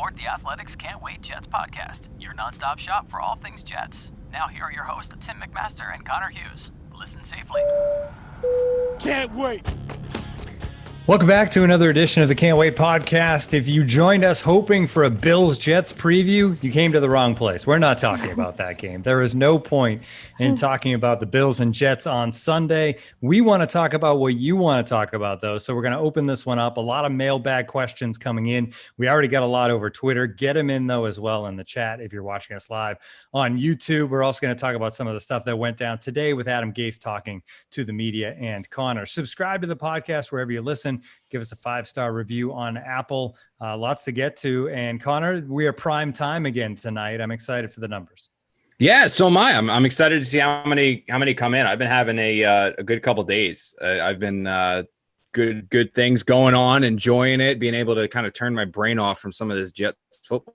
aboard the Athletics Can't Wait Jets podcast, your nonstop shop for all things Jets. Now here are your hosts, Tim McMaster and Connor Hughes. Listen safely. Can't wait. Welcome back to another edition of the Can't Wait podcast. If you joined us hoping for a Bills-Jets preview, you came to the wrong place. We're not talking about that game. There is no point in talking about the Bills and Jets on Sunday. We want to talk about what you want to talk about, though. So we're going to open this one up. A lot of mailbag questions coming in. We already got a lot over Twitter. Get them in, though, as well in the chat if you're watching us live on YouTube. We're also going to talk about some of the stuff that went down today with Adam Gase talking to the media and Connor. Subscribe to the podcast wherever you listen. Give us a 5-star review on Apple. Lots to get to. And Connor, we are prime time again tonight. I'm excited for the numbers. Yeah, so am I. I'm excited to see how many come in. I've been having a good couple of days. I've been good things going on, enjoying it, being able to kind of turn my brain off from some of this Jets football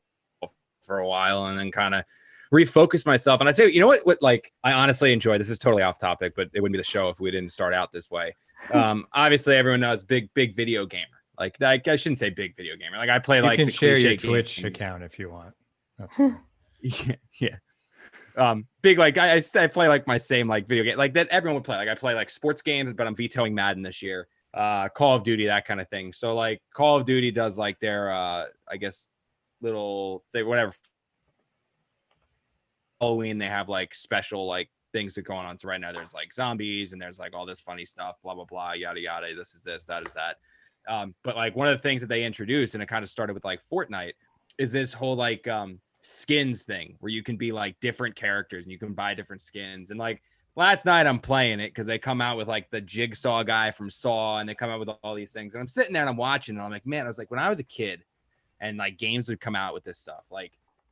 for a while, and then kind of refocus myself. And I'd say, you know what like I honestly enjoy. This is totally off topic, but it wouldn't be the show if we didn't start out this way. Obviously everyone knows big video gamer. Like I shouldn't say big video gamer. Like I play you like can the share your games. Twitch account if you want. That's fine. Yeah. Big like I play like my same like video game like that everyone would play. Like I play like sports games, but I'm vetoing Madden this year. Call of Duty, that kind of thing. So like Call of Duty does like their I guess little thing, whatever. Halloween, they have like special like things that are going on. So right now there's like zombies and there's like all this funny stuff, blah, blah, blah, yada, yada. This is this, that is that. But like one of the things that they introduced, and it kind of started with like Fortnite, is this whole like skins thing where you can be like different characters and you can buy different skins. And like last night I'm playing it because they come out with like the Jigsaw guy from Saw, and they come out with all these things. And I'm sitting there and I'm watching and I'm like, man, I was like, when I was a kid and like games would come out with this stuff, like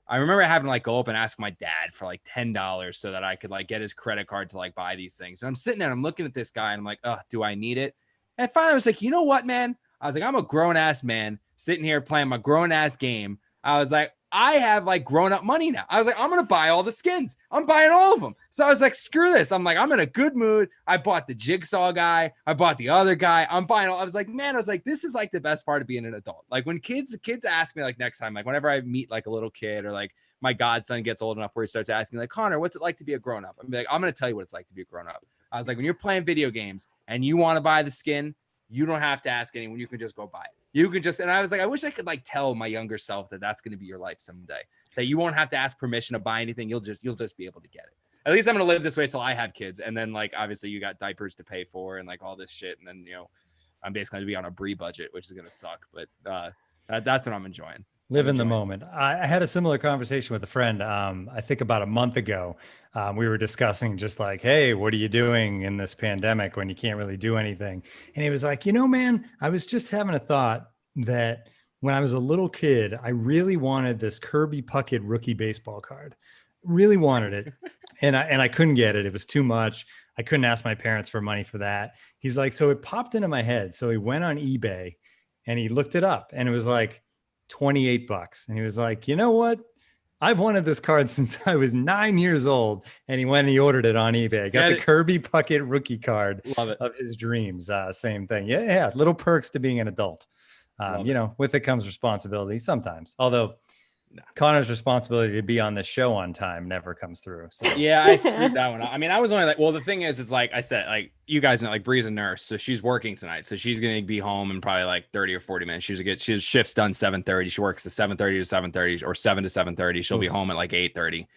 I remember having to like go up and ask my dad for like $10 so that I could like get his credit card to like buy these things. And I'm sitting there and I'm looking at this guy and I'm like, oh, do I need it? And finally I was like, you know what, man? I was like, I'm a grown ass man sitting here playing my grown ass game. I was like, I have like grown up money now. I was like, I'm going to buy all the skins. I'm buying all of them. So I was like, screw this. I'm like, I'm in a good mood. I bought the Jigsaw guy. I bought the other guy. I'm buying all. I was like, man, I was like, this is like the best part of being an adult. Like when kids ask me like next time, like whenever I meet like a little kid or like my godson gets old enough where he starts asking like, Connor, what's it like to be a grown up? I'm like, I'm going to tell you what it's like to be a grown up. I was like, when you're playing video games and you want to buy the skin, you don't have to ask anyone. You can just go buy it. You can just, and I was like, I wish I could like tell my younger self that that's going to be your life someday, that you won't have to ask permission to buy anything. You'll just be able to get it. At least I'm going to live this way till I have kids. And then like, obviously you got diapers to pay for and like all this shit. And then, you know, I'm basically going to be on a Brie budget, which is going to suck, but that's what I'm enjoying. Live in the moment. I had a similar conversation with a friend, I think about a month ago. We were discussing just like, hey, what are you doing in this pandemic when you can't really do anything? And he was like, you know, man, I was just having a thought that when I was a little kid, I really wanted this Kirby Puckett rookie baseball card. Really wanted it. And I couldn't get it. It was too much. I couldn't ask my parents for money for that. He's like, so it popped into my head. So he went on eBay and he looked it up and it was like $28. And he was like, you know what? I've wanted this card since I was 9 years old. And he went and he ordered it on eBay. Got the Kirby Puckett rookie card of his dreams. Same thing. Yeah. Little perks to being an adult. You know, with it comes responsibility sometimes. Although Connor's responsibility to be on the show on time never comes through. So. Yeah, I screwed that one up. I mean, I was only like, well, the thing is like I said, like you guys know, like Bree's a nurse, so she's working tonight, so she's gonna be home in probably like 30 or 40 minutes. She shifts done 7:30. She works at 7:30 to 7:30 or 7 to 7:30. She'll be home at like 8:30.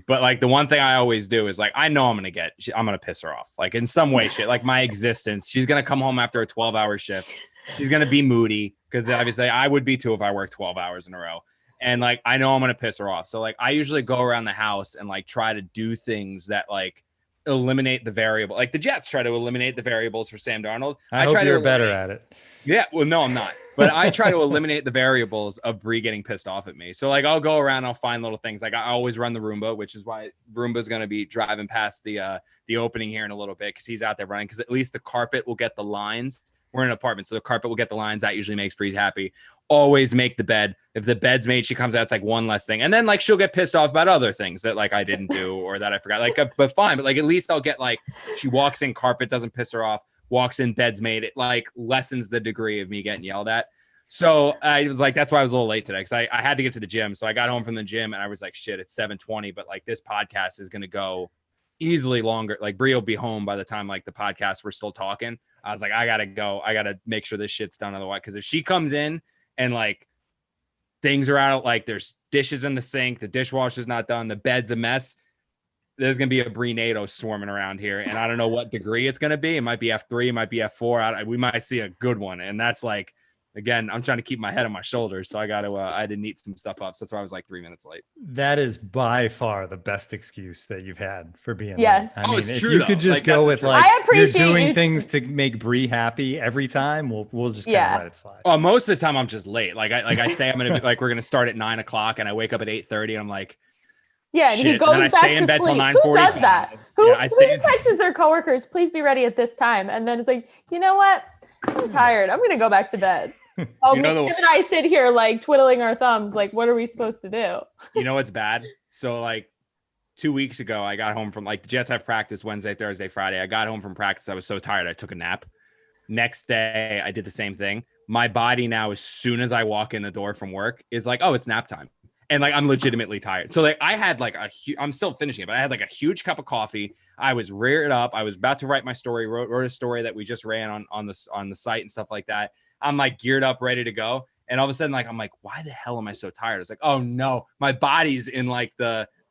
But like the one thing I always do is like I know I'm gonna piss her off, like in some way, shit, like my existence. She's gonna come home after a 12-hour shift. She's gonna be moody because obviously I would be too if I worked 12 hours in a row. And like, I know I'm going to piss her off. So like, I usually go around the house and like try to do things that like eliminate the variable. Like the Jets try to eliminate the variables for Sam Darnold. I hope you're better at it. Yeah. Well, no, I'm not. But I try to eliminate the variables of Bree getting pissed off at me. So like, I'll go around, I'll find little things. Like I always run the Roomba, which is why Roomba's going to be driving past the opening here in a little bit because he's out there running. Because at least the carpet will get the lines. We're in an apartment, so the carpet will get the lines. That usually makes Bree happy. Always make the bed. If the bed's made, she comes out. It's like one less thing. And then like she'll get pissed off about other things that like I didn't do or that I forgot. Like, but fine. But like at least I'll get like she walks in, carpet doesn't piss her off. Walks in, bed's made. It like lessens the degree of me getting yelled at. So I was like, that's why I was a little late today, because I had to get to the gym. So I got home from the gym and I was like, shit, it's 7:20, but like this podcast is going to go easily longer. Like Brie will be home by the time like the podcast we're still talking. I was like, I got to go. I got to make sure this shit's done otherwise. Because if she comes in and like things are out, like there's dishes in the sink, the dishwasher's not done, the bed's a mess, there's going to be a Brie-nado swarming around here. And I don't know what degree it's going to be. It might be F3, it might be F4. We might see a good one. And that's like, again, I'm trying to keep my head on my shoulders. So I got to, I had to neat some stuff up. So that's why I was like 3 minutes late. That is by far the best excuse that you've had for being Yes. late. I mean, it's if true, you though. could just Like, go with truth. like, I appreciate you're doing you- things to make Brie happy every time. We'll just kind of let it slide. Well, most of the time I'm just late. Like I say, I'm going to be like, we're going to start at 9 o'clock and I wake up at 8:30 and I'm like, Yeah, and he shit. goes And then I back stay to in bed till sleep. Who does 9:45. that? Who, Yeah, I stay in- texts their coworkers, please be ready at this time. And then it's like, you know what? I'm tired. I'm going to go back to bed. Oh, You know Tim and I sit here like twiddling our thumbs. Like, what are we supposed to do? You know what's bad? So like 2 weeks ago, I got home from like the Jets have practice Wednesday, Thursday, Friday. I got home from practice. I was so tired. I took a nap. Next day, I did the same thing. My body now, as soon as I walk in the door from work, is like, oh, it's nap time. And like, I'm legitimately tired. So like, I had like I'm still finishing it, but I had like a huge cup of coffee. I was reared up. I was about to write my story, wrote a story that we just ran on the site and stuff like that. I'm like geared up, ready to go. And all of a sudden, like, I'm like, why the hell am I so tired? It's like, oh no, my body's in like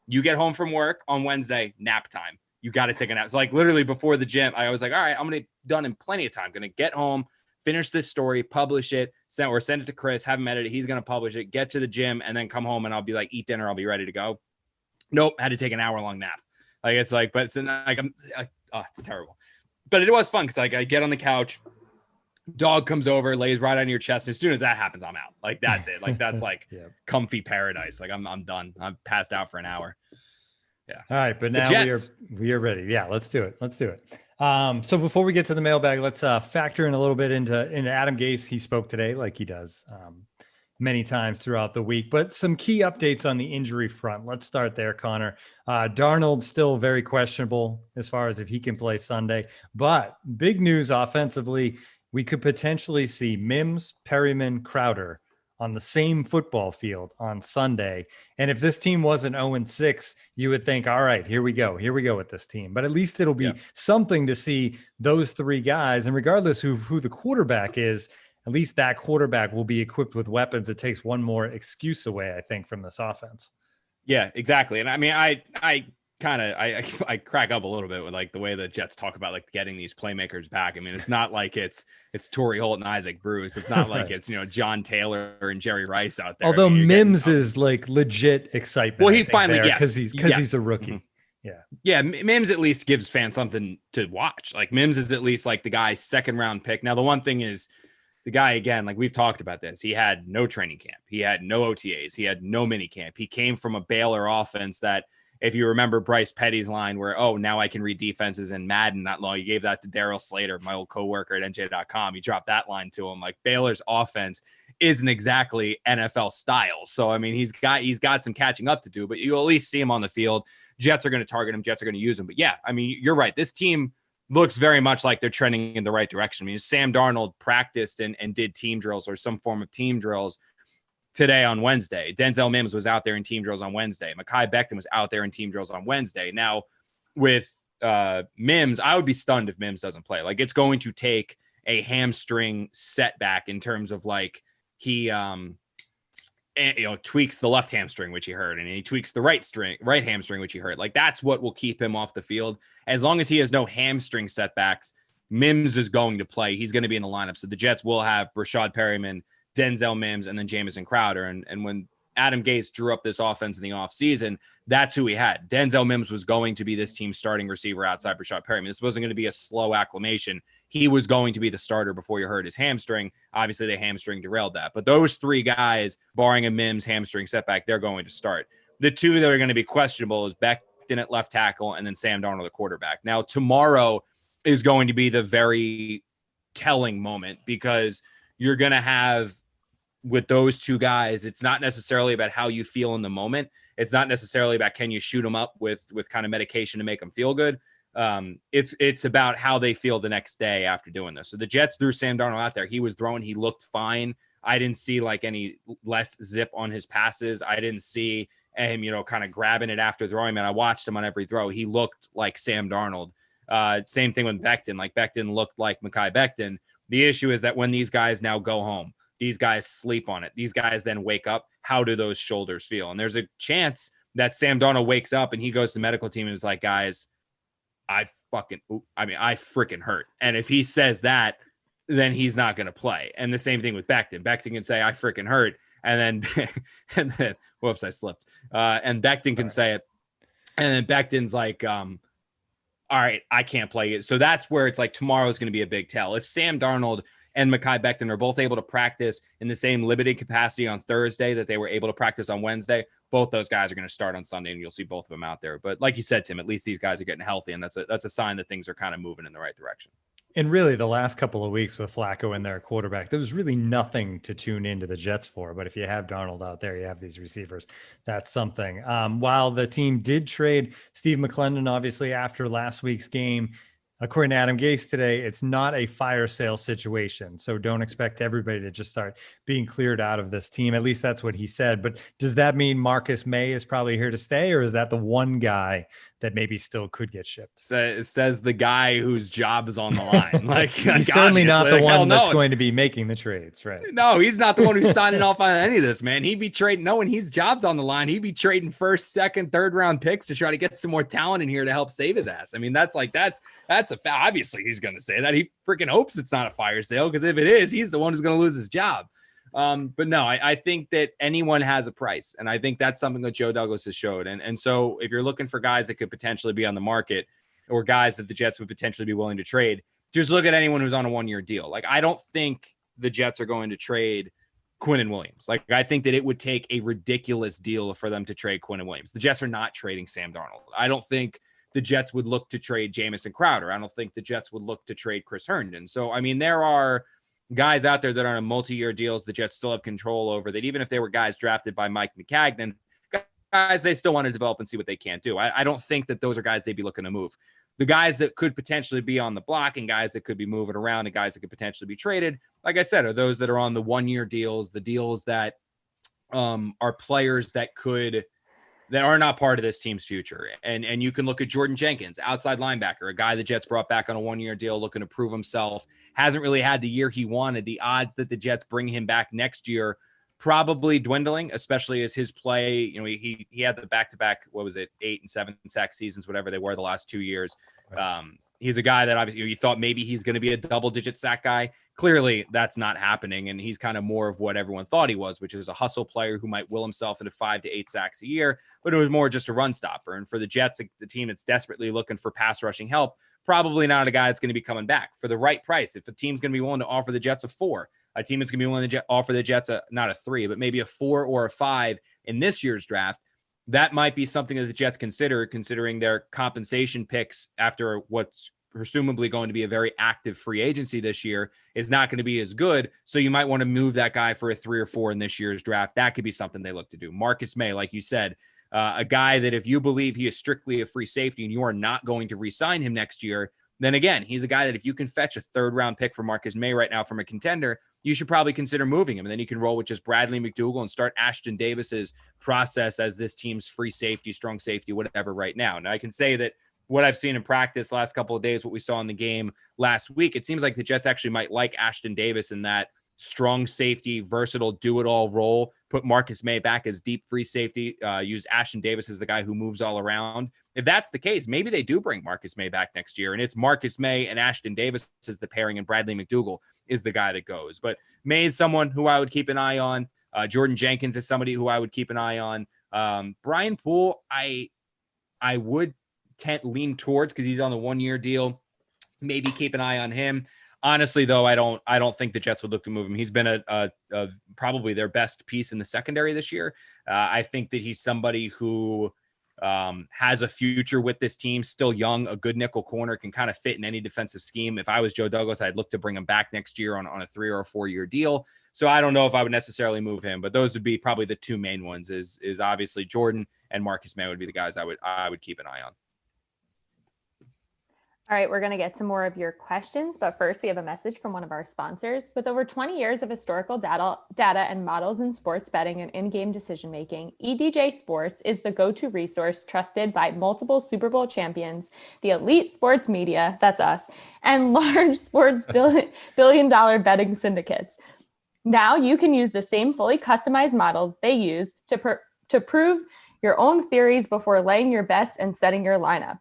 you get home from work on Wednesday, nap time. You got to take a nap. So like literally before the gym, I was like, all right, I'm going to done in plenty of time. Going to get home, finish this story, publish it, send it to Chris, have him edit it. He's going to publish it, get to the gym, and then come home and I'll be like, eat dinner. I'll be ready to go. Nope. Had to take an hour-long nap. Like, it's like, but it's like, it's terrible. But it was fun because like I get on the couch, dog comes over, lays right on your chest. As soon as that happens, I'm out. Like, that's it. Like, that's like comfy paradise. Like I'm done. I'm passed out for an hour. Yeah. All right. But now we are ready. Yeah, let's do it. So before we get to the mailbag, let's factor in a little bit into Adam Gase. He spoke today like he does many times throughout the week, but some key updates on the injury front. Let's start there, Connor. Darnold still very questionable as far as if he can play Sunday, but big news offensively, we could potentially see Mims, Perryman, Crowder on the same football field on Sunday. And if this team wasn't 0-6, you would think, all right, here we go with this team. But at least it'll be something to see those three guys. And regardless who the quarterback is, at least that quarterback will be equipped with weapons. It takes one more excuse away, I think, from this offense. Yeah, exactly. And I mean, I crack up a little bit with like the way the Jets talk about like getting these playmakers back. I mean, it's not like it's Torrey Holt and Isaac Bruce. It's not like it's, John Taylor and Jerry Rice out there. Although Mims is like legit excitement. Well, he finally, because he's a rookie. Mm-hmm. Yeah. Mims at least gives fans something to watch. Like Mims is at least like the guy's second round pick. Now, the one thing is the guy, again, like we've talked about this, he had no training camp. He had no OTAs. He had no mini camp. He came from a Baylor offense that, if you remember Bryce Petty's line where, oh, now I can read defenses in Madden not long. You gave that to Daryl Slater, my old coworker at NJ.com. You dropped that line to him. Like Baylor's offense isn't exactly NFL style. So, I mean, he's got some catching up to do, but you'll at least see him on the field. Jets are going to target him. Jets are going to use him. But yeah, I mean, you're right. This team looks very much like they're trending in the right direction. I mean, Sam Darnold practiced and did team drills or some form of team drills today on Wednesday. Denzel Mims was out there in team drills on Wednesday. Mekhi Becton was out there in team drills on Wednesday. Now, with Mims, I would be stunned if Mims doesn't play. Like, it's going to take a hamstring setback in terms of like he tweaks the left hamstring, which he hurt, and he tweaks the right hamstring, which he hurt. Like, that's what will keep him off the field. As long as he has no hamstring setbacks, Mims is going to play. He's going to be in the lineup. So the Jets will have Brashad Perryman, Denzel Mims, and then Jamison Crowder. And when Adam Gase drew up this offense in the offseason, that's who he had. Denzel Mims was going to be this team's starting receiver outside Brashad Perryman. This wasn't going to be a slow acclimation. He was going to be the starter before he hurt his hamstring. Obviously, the hamstring derailed that. But those three guys, barring a Mims hamstring setback, they're going to start. The two that are going to be questionable is Becton at left tackle and then Sam Darnold at quarterback. Now, tomorrow is going to be the very telling moment because you're going to have, with those two guys, it's not necessarily about how you feel in the moment. It's not necessarily about can you shoot them up with kind of medication to make them feel good. It's about how they feel the next day after doing this. So the Jets threw Sam Darnold out there. He was throwing. He looked fine. I didn't see like any less zip on his passes. I didn't see him, kind of grabbing it after throwing. And I watched him on every throw. He looked like Sam Darnold. Same thing with Becton. Like Becton looked like Mekhi Becton. The issue is that when these guys now go home, these guys sleep on it. These guys then wake up. How do those shoulders feel? And there's a chance that Sam Darnold wakes up and he goes to the medical team and is like, guys, I freaking hurt. And if he says that, then he's not going to play. And the same thing with Becton. Becton can say, I freaking hurt. And then, whoops, I slipped. And Becton can say it. And then Becton's like, all right, I can't play it. So that's where it's like tomorrow is going to be a big tell. If Sam Darnold and Mekhi Becton are both able to practice in the same limited capacity on Thursday that they were able to practice on Wednesday, both those guys are going to start on Sunday, and you'll see both of them out there. But like you said, Tim, at least these guys are getting healthy, and that's a sign that things are kind of moving in the right direction. And really, the last couple of weeks with Flacco and their quarterback, there was really nothing to tune into the Jets for. But if you have Darnold out there, you have these receivers. That's something. While the team did trade Steve McClendon, obviously, after last week's game, according to Adam Gase today, it's not a fire sale situation. So don't expect everybody to just start being cleared out of this team. At least that's what he said. But does that mean Marcus May is probably here to stay, or is that the one guy that maybe still could get shipped? It says the guy whose job is on the line. Like he's certainly not the one that's going to be making the trades, right? No, he's not the one who's signing off on any of this, man. He'd be trading, knowing his job's on the line. He'd be trading first, second, third round picks to try to get some more talent in here to help save his ass. I mean, that's a fact. Obviously, he's going to say that. He freaking hopes it's not a fire sale, because if it is, he's the one who's going to lose his job. But no, I think that anyone has a price. And I think that's something that Joe Douglas has showed. And so if you're looking for guys that could potentially be on the market, or guys that the Jets would potentially be willing to trade, just look at anyone who's on a 1-year deal. Like, I don't think the Jets are going to trade Quinnen Williams. Like, I think that it would take a ridiculous deal for them to trade Quinnen Williams. The Jets are not trading Sam Darnold. I don't think the Jets would look to trade Jamison Crowder. I don't think the Jets would look to trade Chris Herndon. So, I mean, there are guys out there that are on multi-year deals the Jets still have control over, that even if they were guys drafted by Mike McCagnon, guys they still want to develop and see what they can do. I don't think that those are guys they'd be looking to move. The guys that could potentially be on the block and guys that could be moving around and guys that could potentially be traded, like I said, are those that are on the 1-year deals, the deals that are players that are not part of this team's future. And you can look at Jordan Jenkins, outside linebacker, a guy the Jets brought back on a 1-year deal, looking to prove himself. Hasn't really had the year he wanted. The odds that the Jets bring him back next year probably dwindling, especially as his play, he had the back-to-back, 8 and 7 sack seasons, whatever they were the last 2 years. He's a guy that obviously you thought maybe he's going to be a double-digit sack guy. Clearly, that's not happening, and he's kind of more of what everyone thought he was, which is a hustle player who might will himself into 5 to 8 sacks a year, but it was more just a run stopper. And for the Jets, the team that's desperately looking for pass rushing help, probably not a guy that's going to be coming back for the right price. If a team's going to be willing to offer the Jets a 4, a team that's going to be willing to offer the Jets not a 3, but maybe a 4 or a 5 in this year's draft, that might be something that the Jets consider, considering their compensation picks after what's presumably going to be a very active free agency this year is not going to be as good. So you might want to move that guy for a 3 or 4 in this year's draft. That could be something they look to do. Marcus May, like you said, a guy that if you believe he is strictly a free safety and you are not going to re-sign him next year, then again, he's a guy that if you can fetch a 3rd-round pick for Marcus May right now from a contender, you should probably consider moving him. And then you can roll with just Bradley McDougald and start Ashton Davis's process as this team's free safety, strong safety, whatever right now. Now, I can say that what I've seen in practice last couple of days, what we saw in the game last week, it seems like the Jets actually might like Ashton Davis in that strong safety, versatile, do-it-all role. Put Marcus May back as deep free safety. Use Ashton Davis as the guy who moves all around. If that's the case, maybe they do bring Marcus May back next year, and it's Marcus May and Ashton Davis as the pairing, and Bradley McDougald is the guy that goes. But May is someone who I would keep an eye on. Jordan Jenkins is somebody who I would keep an eye on. Brian Poole, I would lean towards because he's on the 1-year deal. Maybe keep an eye on him. Honestly, though, I don't think the Jets would look to move him. He's been a probably their best piece in the secondary this year. I think that he's somebody who has a future with this team, still young, a good nickel corner, can kind of fit in any defensive scheme. If I was Joe Douglas, I'd look to bring him back next year on a 3 or a 4-year deal. So I don't know if I would necessarily move him, but those would be probably the 2 main ones is obviously Jordan and Marcus May would be the guys I would keep an eye on. All right, we're going to get to more of your questions, but first we have a message from one of our sponsors. With over 20 years of historical data and models in sports betting and in-game decision-making, EDJ Sports is the go-to resource trusted by multiple Super Bowl champions, the elite sports media, that's us, and large sports billion-dollar betting syndicates. Now you can use the same fully customized models they use to prove your own theories before laying your bets and setting your lineups.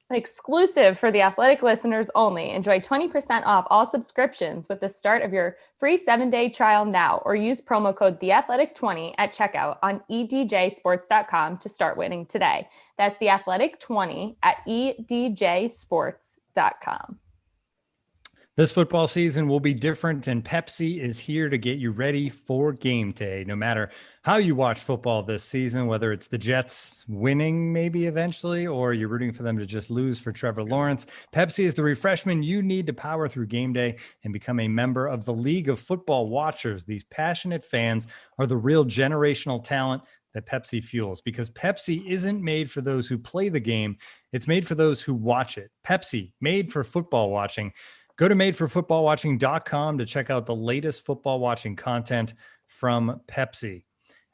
Exclusive for the Athletic listeners only. Enjoy 20% off all subscriptions with the start of your free 7-day trial now, or use promo code TheAthletic20 at checkout on edjsports.com to start winning today. That's TheAthletic20 at edjsports.com. This football season will be different, and Pepsi is here to get you ready for game day. No matter how you watch football this season, whether it's the Jets winning maybe eventually, or you're rooting for them to just lose for Trevor Lawrence, Pepsi is the refreshment you need to power through game day and become a member of the League of Football Watchers. These passionate fans are the real generational talent that Pepsi fuels, because Pepsi isn't made for those who play the game. It's made for those who watch it. Pepsi, made for football watching. Go to madeforfootballwatching.com to check out the latest football watching content from Pepsi.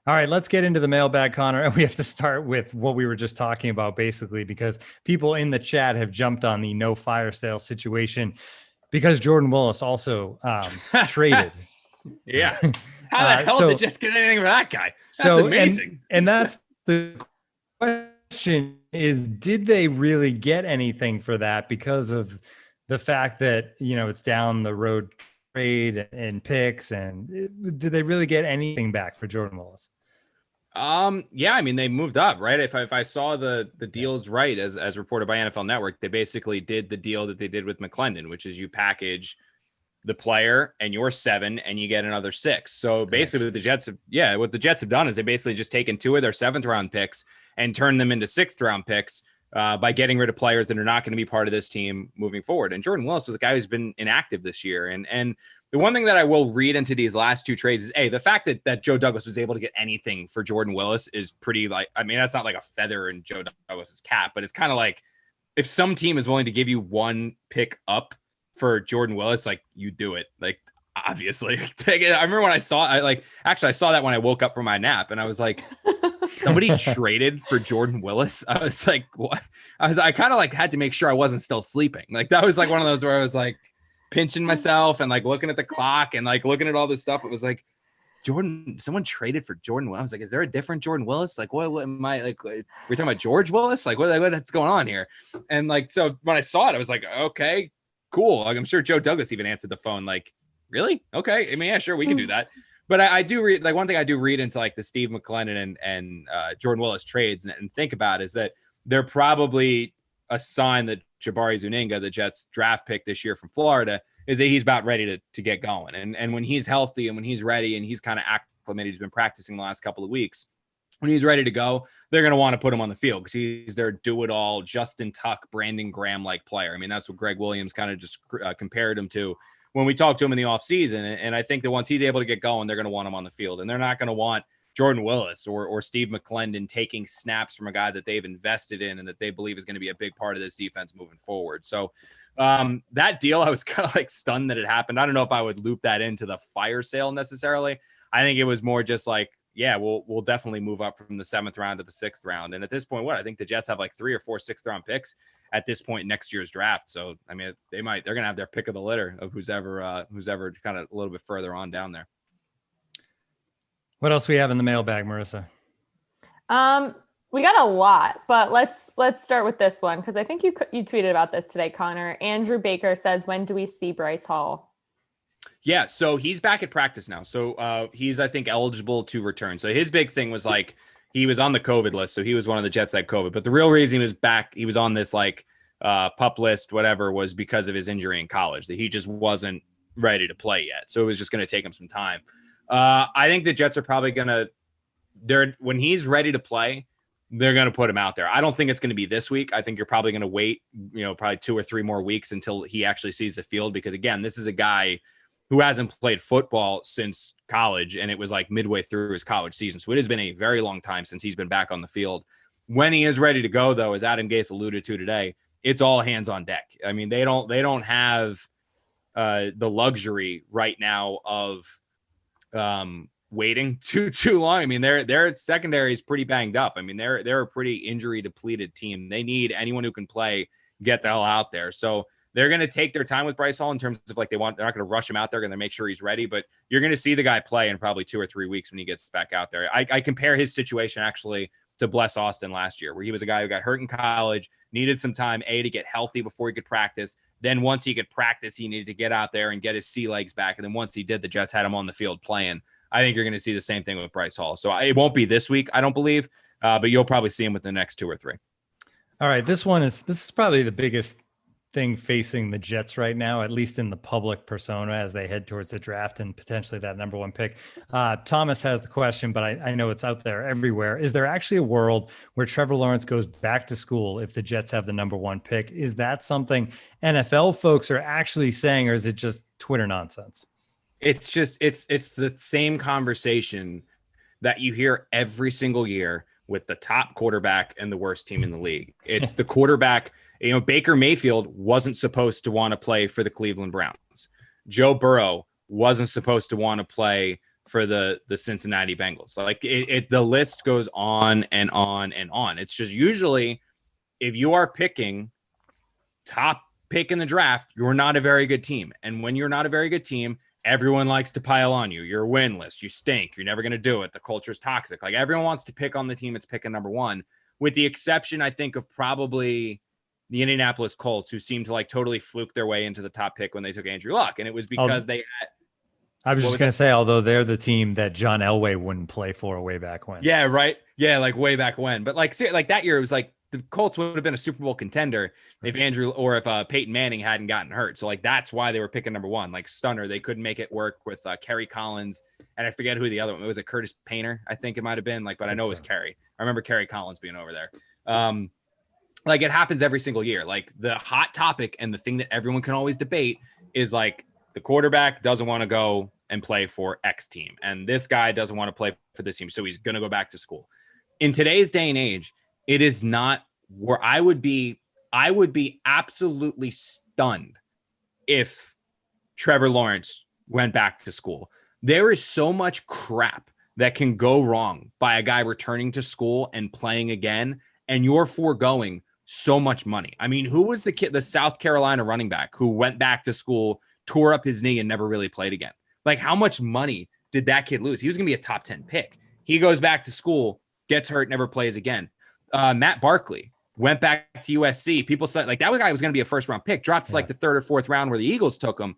All right, let's get into the mailbag, Connor. And we have to start with what we were just talking about, basically, because people in the chat have jumped on the no fire sale situation because Jordan Willis also traded. Yeah. How the hell did Jets get anything for that guy? That's amazing. And that's the question is, did they really get anything for that because of the fact that, you know, it's down the road trade and picks, and did they really get anything back for Jordan Willis? Yeah, I mean, they moved up, right? If I saw the deals right, as reported by NFL Network, they basically did the deal that they did with McClendon, which is you package the player and your 7 and you get another 6. So basically what the Jets have done is they basically just taken 2 of their 7th round picks and turned them into 6th round picks. By getting rid of players that are not going to be part of this team moving forward. And Jordan Willis was a guy who's been inactive this year. And the one thing that I will read into these last 2 trades is, the fact that Joe Douglas was able to get anything for Jordan Willis is pretty, that's not like a feather in Joe Douglas's cap, but it's kind of like, if some team is willing to give you 1 pick up for Jordan Willis, like, you do it. Like, obviously. I remember when I saw that when I woke up from my nap, and I was like, somebody traded for Jordan Willis. I was like, what? I kind of like had to make sure I wasn't still sleeping. Like, that was like one of those where I was like pinching myself and like looking at the clock and like looking at all this stuff. It was like, someone traded for Jordan Willis. I was like, is there a different Jordan Willis? Like, what am I like? We're talking about George Willis? Like, what's going on here? And like, so when I saw it, I was like, okay, cool. Like, I'm sure Joe Douglas even answered the phone. Like, really? Okay. I mean, yeah, sure, we can do that. But I do read, like, one thing I do read into like the Steve McClendon and Jordan Willis trades and think about is that they're probably a sign that Jabari Zuniga, the Jets draft pick this year from Florida, is that he's about ready to get going. And when he's healthy and when he's ready and he's kind of acclimated, he's been practicing the last couple of weeks, when he's ready to go, they're going to want to put him on the field because he's their do-it-all, Justin Tuck, Brandon Graham-like player. I mean, that's what Greg Williams kind of just compared him to when we talked to him in the offseason. And I think that once he's able to get going, they're going to want him on the field. And they're not going to want Jordan Willis or Steve McClendon taking snaps from a guy that they've invested in and that they believe is going to be a big part of this defense moving forward. So that deal, I was kind of like stunned that it happened. I don't know if I would loop that into the fire sale necessarily. I think it was more just like, yeah, we'll definitely move up from the 7th round to the 6th round. And at this point, I think the Jets have like 3 or 4 6th round picks at this point in next year's draft. So, I mean, they're going to have their pick of the litter of who's ever kind of a little bit further on down there. What else we have in the mailbag, Marissa? We got a lot, but let's start with this one, because I think you tweeted about this today, Connor. Andrew Baker says, when do we see Bryce Hall? Yeah, so he's back at practice now. So he's, I think, eligible to return. So his big thing was like, he was on the COVID list. So he was one of the Jets that had COVID. But the real reason he was back, he was on this like pup list, whatever, was because of his injury in college, that he just wasn't ready to play yet. So it was just going to take him some time. I think the Jets are probably going to, when he's ready to play, they're going to put him out there. I don't think it's going to be this week. I think you're probably going to wait, probably 2 or 3 more weeks until he actually sees the field. Because again, this is a guy who hasn't played football since college, and it was like midway through his college season. So it has been a very long time since he's been back on the field. When he is ready to go, though, as Adam Gase alluded to today, it's all hands on deck. I mean, they don't have the luxury right now of waiting too long. I mean, their secondary is pretty banged up. I mean, they're a pretty injury depleted team. They need anyone who can play, get the hell out there. So they're going to take their time with Bryce Hall in terms of like they're not going to rush him out there. They're going to make sure he's ready, but you're going to see the guy play in probably 2 or 3 weeks when he gets back out there. I compare his situation actually to Bless Austin last year, where he was a guy who got hurt in college, needed some time, to get healthy before he could practice. Then once he could practice, he needed to get out there and get his sea legs back. And then once he did, the Jets had him on the field playing. I think you're going to see the same thing with Bryce Hall. So it won't be this week, I don't believe, but you'll probably see him within the next 2 or 3. All right. This is probably the biggest thing facing the Jets right now, at least in the public persona as they head towards the draft and potentially that number 1 pick. Thomas has the question, but I know it's out there everywhere. Is there actually a world where Trevor Lawrence goes back to school if the Jets have the number 1 pick? Is that something NFL folks are actually saying, or is it just Twitter nonsense? It's just, it's the same conversation that you hear every single year with the top quarterback and the worst team in the league. It's the quarterback. Baker Mayfield wasn't supposed to want to play for the Cleveland Browns. Joe Burrow wasn't supposed to want to play for the Cincinnati Bengals. Like the list goes on and on and on. It's just usually if you are picking top pick in the draft, you're not a very good team. And when you're not a very good team, everyone likes to pile on you. You're winless. You stink. You're never going to do it. The culture's toxic. Like everyone wants to pick on the team that's picking number 1, with the exception, I think, of probably the Indianapolis Colts, who seemed to like totally fluke their way into the top pick when they took Andrew Luck. And it was because they had, I was just going to say, although they're the team that John Elway wouldn't play for way back when. Yeah. Right. Yeah. Like way back when, but like that year, it was like the Colts would have been a Super Bowl contender if Peyton Manning hadn't gotten hurt. So like, that's why they were picking number 1, like stunner. They couldn't make it work with Kerry Collins. And I forget who the other one was. It Curtis Painter, I think it might've been but I know it was Kerry. I remember Kerry Collins being over there. Like it happens every single year. Like the hot topic and the thing that everyone can always debate is like the quarterback doesn't want to go and play for X team. And this guy doesn't want to play for this team. So he's going to go back to school. In today's day and age, it is not where I would be absolutely stunned if Trevor Lawrence went back to school. There is so much crap that can go wrong by a guy returning to school and playing again, and you're foregoing so much money. I mean, who was the South Carolina running back who went back to school, tore up his knee, and never really played again? Like, how much money did that kid lose? He was going to be a top 10 pick. He goes back to school, gets hurt, never plays again. Matt Barkley went back to USC. People said like that guy was going to be a first round pick, dropped to like the 3rd or 4th round where the Eagles took him.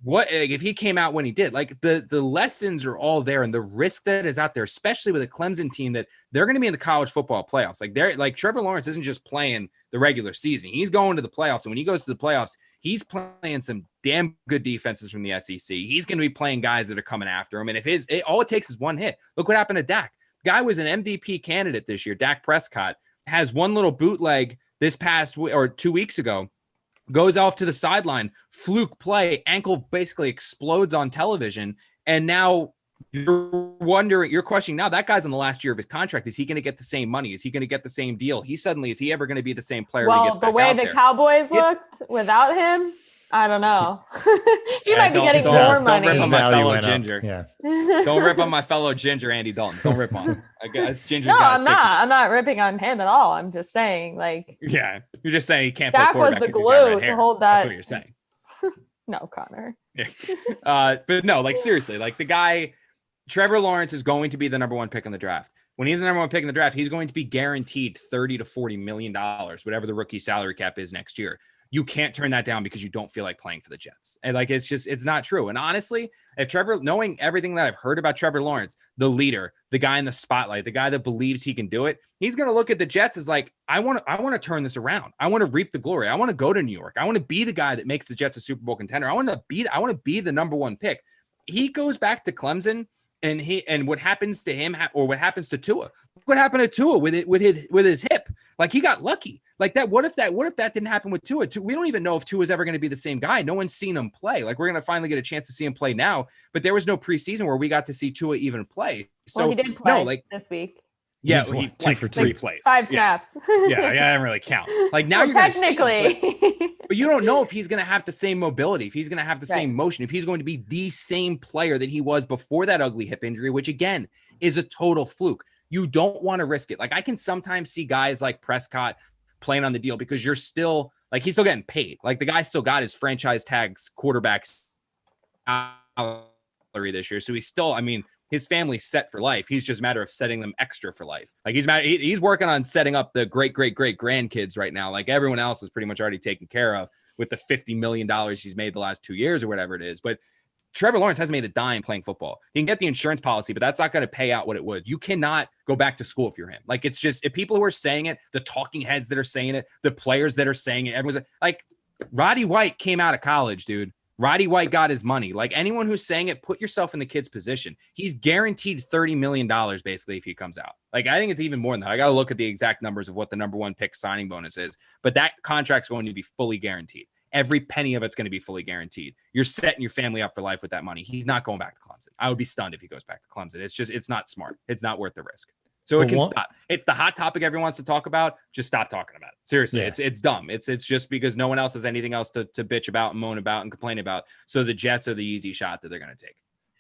What if he came out when he did? Like the lessons are all there, and the risk that is out there, especially with a Clemson team that they're going to be in the college football playoffs. Like they're like Trevor Lawrence isn't just playing the regular season; he's going to the playoffs. And when he goes to the playoffs, he's playing some damn good defenses from the SEC. He's going to be playing guys that are coming after him. And if all it takes is one hit. Look what happened to Dak. Guy was an MVP candidate this year. Dak Prescott has one little bootleg this past or 2 weeks ago. Goes off to the sideline, fluke play, ankle basically explodes on television. And now you're questioning now that guy's in the last year of his contract. Is he going to get the same money? Is he going to get the same deal? Is he ever going to be the same player? Well, the way the Cowboys looked without him, I don't know. He might be getting more money. Don't rip on my fellow Ginger. Yeah. Don't rip on my fellow Ginger, Andy Dalton. Don't rip on him. I guess Ginger's No, I'm not ripping on him at all. I'm just saying, like. Yeah, you're just saying he can't play Dak was quarterback. the glue to hold that. That's what you're saying. No, Connor. But no, like seriously, like the guy, Trevor Lawrence is going to be the number 1 pick in the draft. When he's the number 1 pick in the draft, he's going to be guaranteed $30 to $40 million, whatever the rookie salary cap is next year. You can't turn that down because you don't feel like playing for the Jets. And like, it's not true. And honestly, if Trevor, knowing everything that I've heard about Trevor Lawrence, the leader, the guy in the spotlight, the guy that believes he can do it, he's going to look at the Jets as like, I want to turn this around. I want to reap the glory. I want to go to New York. I want to be the guy that makes the Jets a Super Bowl contender. I want to be the number 1 pick. He goes back to Clemson. And what happens to him or what happens to Tua? What happened to Tua with his hip? Like he got lucky. Like that. What if that didn't happen with Tua? We don't even know if Tua is ever going to be the same guy. No one's seen him play. Like we're going to finally get a chance to see him play now. But there was no preseason where we got to see Tua even play. So well, he did play like this week. Yeah, He's he two like for 3 two. plays. 5 Yeah. snaps. Yeah, I didn't really count. Like now Well, you're gonna see him, technically. but you don't know if he's going to have the same mobility, if he's going to have the same Right. motion, if he's going to be the same player that he was before that ugly hip injury, which again is a total fluke. You don't want to risk it. Like I can sometimes see guys like Prescott playing on the deal because you're still like, he's still getting paid. Like the guy still got his franchise tags quarterbacks salary this year. So he's still, I mean, his family's set for life. He's just a matter of setting them extra for life. Like he's working on setting up the great grandkids right now. Like everyone else is pretty much already taken care of with the $50 million he's made the last 2 years or whatever it is. But Trevor Lawrence hasn't made a dime playing football. He can get the insurance policy, but that's not going to pay out what it would. You cannot go back to school if you're him. Like it's just, if people who are saying it, the talking heads that are saying it, the players that are saying it, everyone's like, Roddy White came out of college, dude. Roddy White got his money. Like anyone who's saying it, put yourself in the kid's position. He's guaranteed $30 million basically if he comes out. Like I think it's even more than that. I got to look at the exact numbers of what the number 1 pick signing bonus is, but that contract's going to be fully guaranteed. Every penny of it's going to be fully guaranteed. You're setting your family up for life with that money. He's not going back to Clemson. I would be stunned if he goes back to Clemson. It's not smart. It's not worth the risk. So it can stop. It's the hot topic everyone wants to talk about. Just stop talking about it. Seriously, yeah. It's dumb. It's just because no one else has anything else to bitch about and moan about and complain about. So the Jets are the easy shot that they're going to take.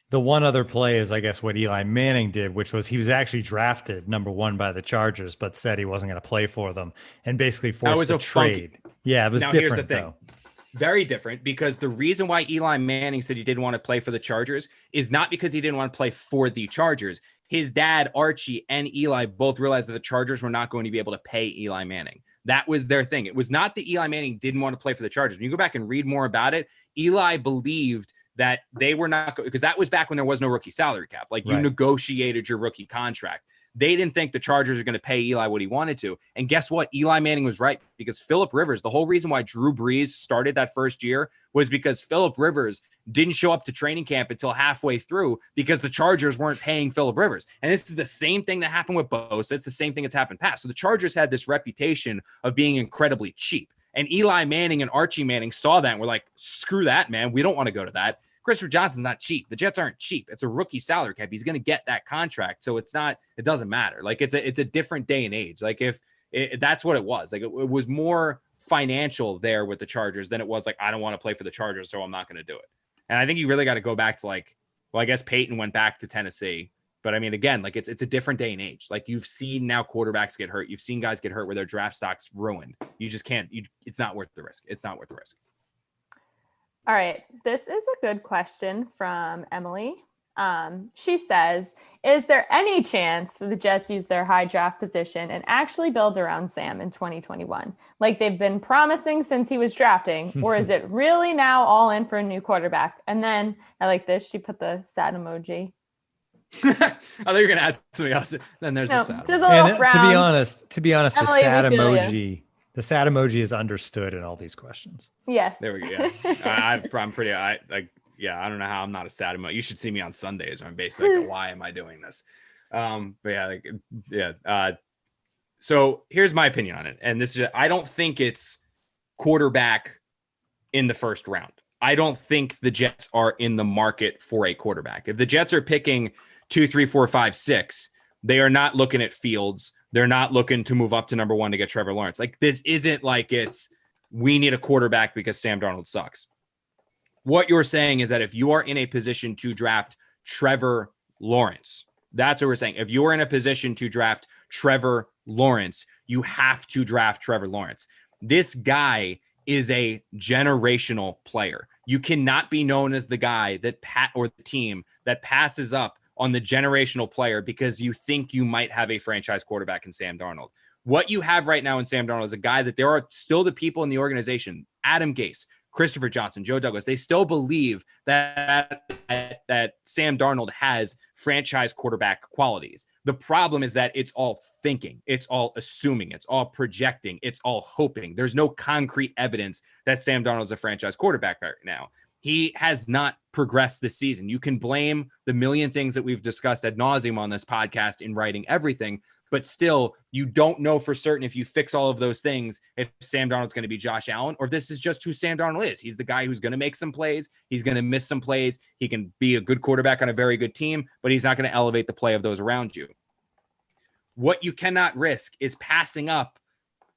The one other play is, I guess, what Eli Manning did, which was he was actually drafted number 1 by the Chargers, but said he wasn't going to play for them and basically forced a trade. Yeah, it was different, here's the thing. Though. Very different, because the reason why Eli Manning said he didn't want to play for the Chargers is not because he didn't want to play for the Chargers. His dad, Archie, and Eli both realized that the Chargers were not going to be able to pay Eli Manning. That was their thing. It was not that Eli Manning didn't want to play for the Chargers. When you go back and read more about it, Eli believed that they were not, because that was back when there was no rookie salary cap. Like you negotiated your rookie contract. They didn't think the Chargers were going to pay Eli what he wanted to. And guess what? Eli Manning was right, because Phillip Rivers, the whole reason why Drew Brees started that first year was because Phillip Rivers didn't show up to training camp until halfway through because the Chargers weren't paying Phillip Rivers. And this is the same thing that happened with Bosa. It's the same thing that's happened past. So the Chargers had this reputation of being incredibly cheap. And Eli Manning and Archie Manning saw that and were like, screw that, man. We don't want to go to that. Christopher Johnson's not cheap. The Jets aren't cheap. It's a rookie salary cap. He's going to get that contract. So it's not, it doesn't matter. Like it's a different day and age. Like if that's what it was, like it was more financial there with the Chargers than it was like, I don't want to play for the Chargers, so I'm not going to do it. And I think you really got to go back to like, well, I guess Peyton went back to Tennessee, but I mean, again, like it's a different day and age. Like you've seen now quarterbacks get hurt. You've seen guys get hurt where their draft stock's ruined. You just can't, it's not worth the risk. It's not worth the risk. All right. This is a good question from Emily. She says, is there any chance that the Jets use their high draft position and actually build around Sam in 2021? Like they've been promising since he was drafting, or is it really now all in for a new quarterback? And then I like this. She put the sad emoji. I thought you were going to add something else. Then there's a sad there's a little frown. To be honest, Emily, the sad emoji is understood in all these questions. Yes. There we go. Yeah. I'm pretty, I don't know how I'm not a sad emoji. You should see me on Sundays. I'm basically like, why am I doing this? But yeah. So here's my opinion on it. And this is, I don't think it's quarterback in the first round. I don't think the Jets are in the market for a quarterback. If the Jets are picking 2, 3, 4, 5, 6, they are not looking at Fields. They're not looking to move up to number 1 to get Trevor Lawrence. Like this isn't like we need a quarterback because Sam Darnold sucks. What you're saying is that if you are in a position to draft Trevor Lawrence, that's what we're saying. If you are in a position to draft Trevor Lawrence, you have to draft Trevor Lawrence. This guy is a generational player. You cannot be known as the guy or the team that passes up on the generational player because you think you might have a franchise quarterback in Sam Darnold. What you have right now in Sam Darnold is a guy that there are still the people in the organization, Adam Gase, Christopher Johnson, Joe Douglas, they still believe that Sam Darnold has franchise quarterback qualities. The problem is that it's all thinking, it's all assuming, it's all projecting, it's all hoping. There's no concrete evidence that Sam Darnold is a franchise quarterback right now. He has not progressed this season. You can blame the million things that we've discussed ad nauseum on this podcast in writing everything, but still, you don't know for certain if you fix all of those things, if Sam Darnold's going to be Josh Allen, or if this is just who Sam Darnold is. He's the guy who's going to make some plays. He's going to miss some plays. He can be a good quarterback on a very good team, but he's not going to elevate the play of those around you. What you cannot risk is passing up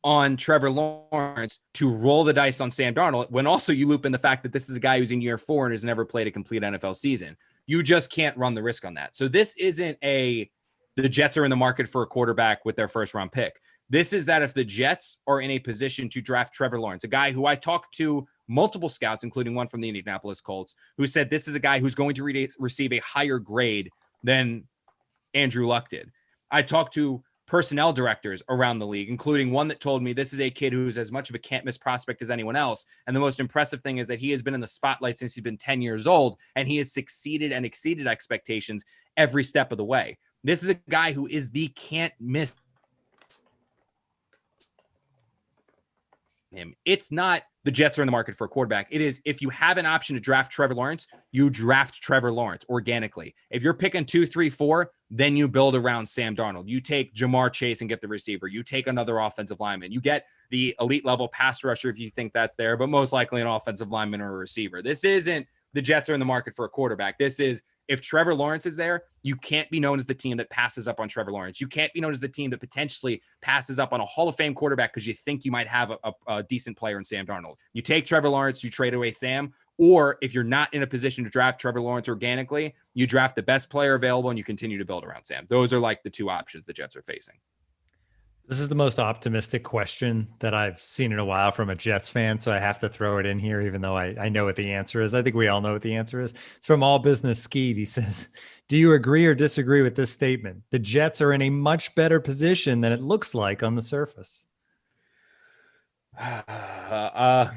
on Trevor Lawrence to roll the dice on Sam Darnold, when also you loop in the fact that this is a guy who's in year 4 and has never played a complete NFL season. You just can't run the risk on that. So this isn't the Jets are in the market for a quarterback with their first round pick. This is that if the Jets are in a position to draft Trevor Lawrence, a guy who I talked to multiple scouts, including one from the Indianapolis Colts, who said this is a guy who's going to receive a higher grade than Andrew Luck did. I talked to personnel directors around the league, including one that told me this is a kid who's as much of a can't miss prospect as anyone else. And the most impressive thing is that he has been in the spotlight since he's been 10 years old, and he has succeeded and exceeded expectations every step of the way. This is a guy who is the can't miss him. It's not the Jets are in the market for a quarterback. It is, if you have an option to draft Trevor Lawrence, you draft Trevor Lawrence organically. If you're picking 2, 3, 4, then you build around Sam Darnold. You take Jamar Chase and get the receiver. You take another offensive lineman. You get the elite level pass rusher if you think that's there, but most likely an offensive lineman or a receiver. This isn't the Jets are in the market for a quarterback. This is, if Trevor Lawrence is there, you can't be known as the team that passes up on Trevor Lawrence. You can't be known as the team that potentially passes up on a Hall of Fame quarterback because you think you might have a decent player in Sam Darnold. You take Trevor Lawrence, you trade away Sam, or if you're not in a position to draft Trevor Lawrence organically, you draft the best player available and you continue to build around Sam. Those are like the two options the Jets are facing. This is the most optimistic question that I've seen in a while from a Jets fan, so I have to throw it in here, even though I know what the answer is. I think we all know what the answer is. It's from All Business Skeet. He says, do you agree or disagree with this statement? The Jets are in a much better position than it looks like on the surface. Well, I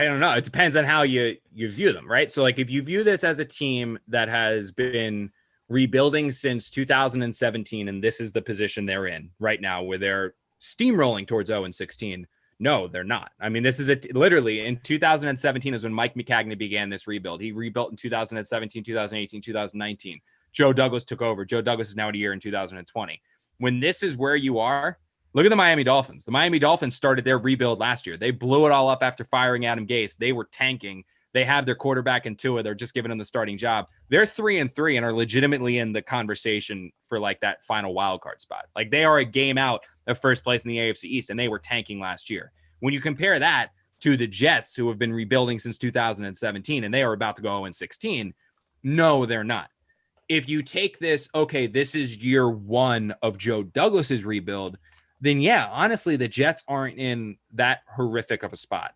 don't know. It depends on how you view them, right? So like if you view this as a team that has been rebuilding since 2017, and this is the position they're in right now, where they're steamrolling towards 0-16. No, they're not. I mean, this is literally in 2017 is when Mike McCarthy began this rebuild. He rebuilt in 2017, 2018, 2019. Joe Douglas took over. Joe Douglas is now a year in 2020. When this is where you are, look at the Miami Dolphins. The Miami Dolphins started their rebuild last year. They blew it all up after firing Adam Gase. They were tanking. They have their quarterback in Tua. They're just giving him the starting job. They're 3-3 and are legitimately in the conversation for like that final wild card spot. Like they are a game out of first place in the AFC East, and they were tanking last year. When you compare that to the Jets, who have been rebuilding since 2017, and they are about to go 0-16, no, they're not. If you take this, okay, this is year 1 of Joe Douglas's rebuild, then yeah, honestly, the Jets aren't in that horrific of a spot.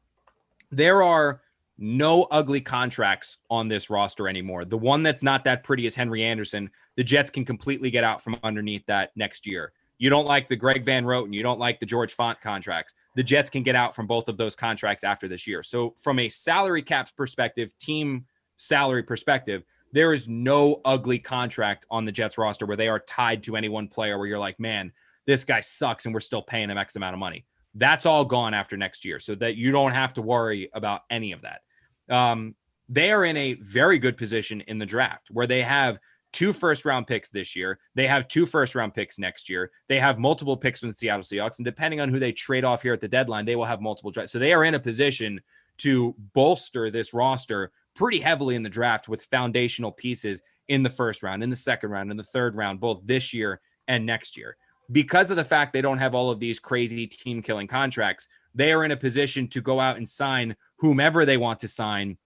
There are no ugly contracts on this roster anymore. The one that's not that pretty is Henry Anderson. The Jets can completely get out from underneath that next year. You don't like the Greg Van Roten, you don't like the George Font contracts. The Jets can get out from both of those contracts after this year. So from a salary cap perspective, team salary perspective, there is no ugly contract on the Jets roster where they are tied to any one player where you're like, man, this guy sucks and we're still paying him X amount of money. That's all gone after next year, so that you don't have to worry about any of that. They are in a very good position in the draft where they have 2 first-round picks this year. They have 2 first-round picks next year. They have multiple picks from the Seattle Seahawks, and depending on who they trade off here at the deadline, they will have multiple drafts. So they are in a position to bolster this roster pretty heavily in the draft with foundational pieces in the first round, in the second round, in the third round, both this year and next year. Because of the fact they don't have all of these crazy team-killing contracts, they are in a position to go out and sign whomever they want to sign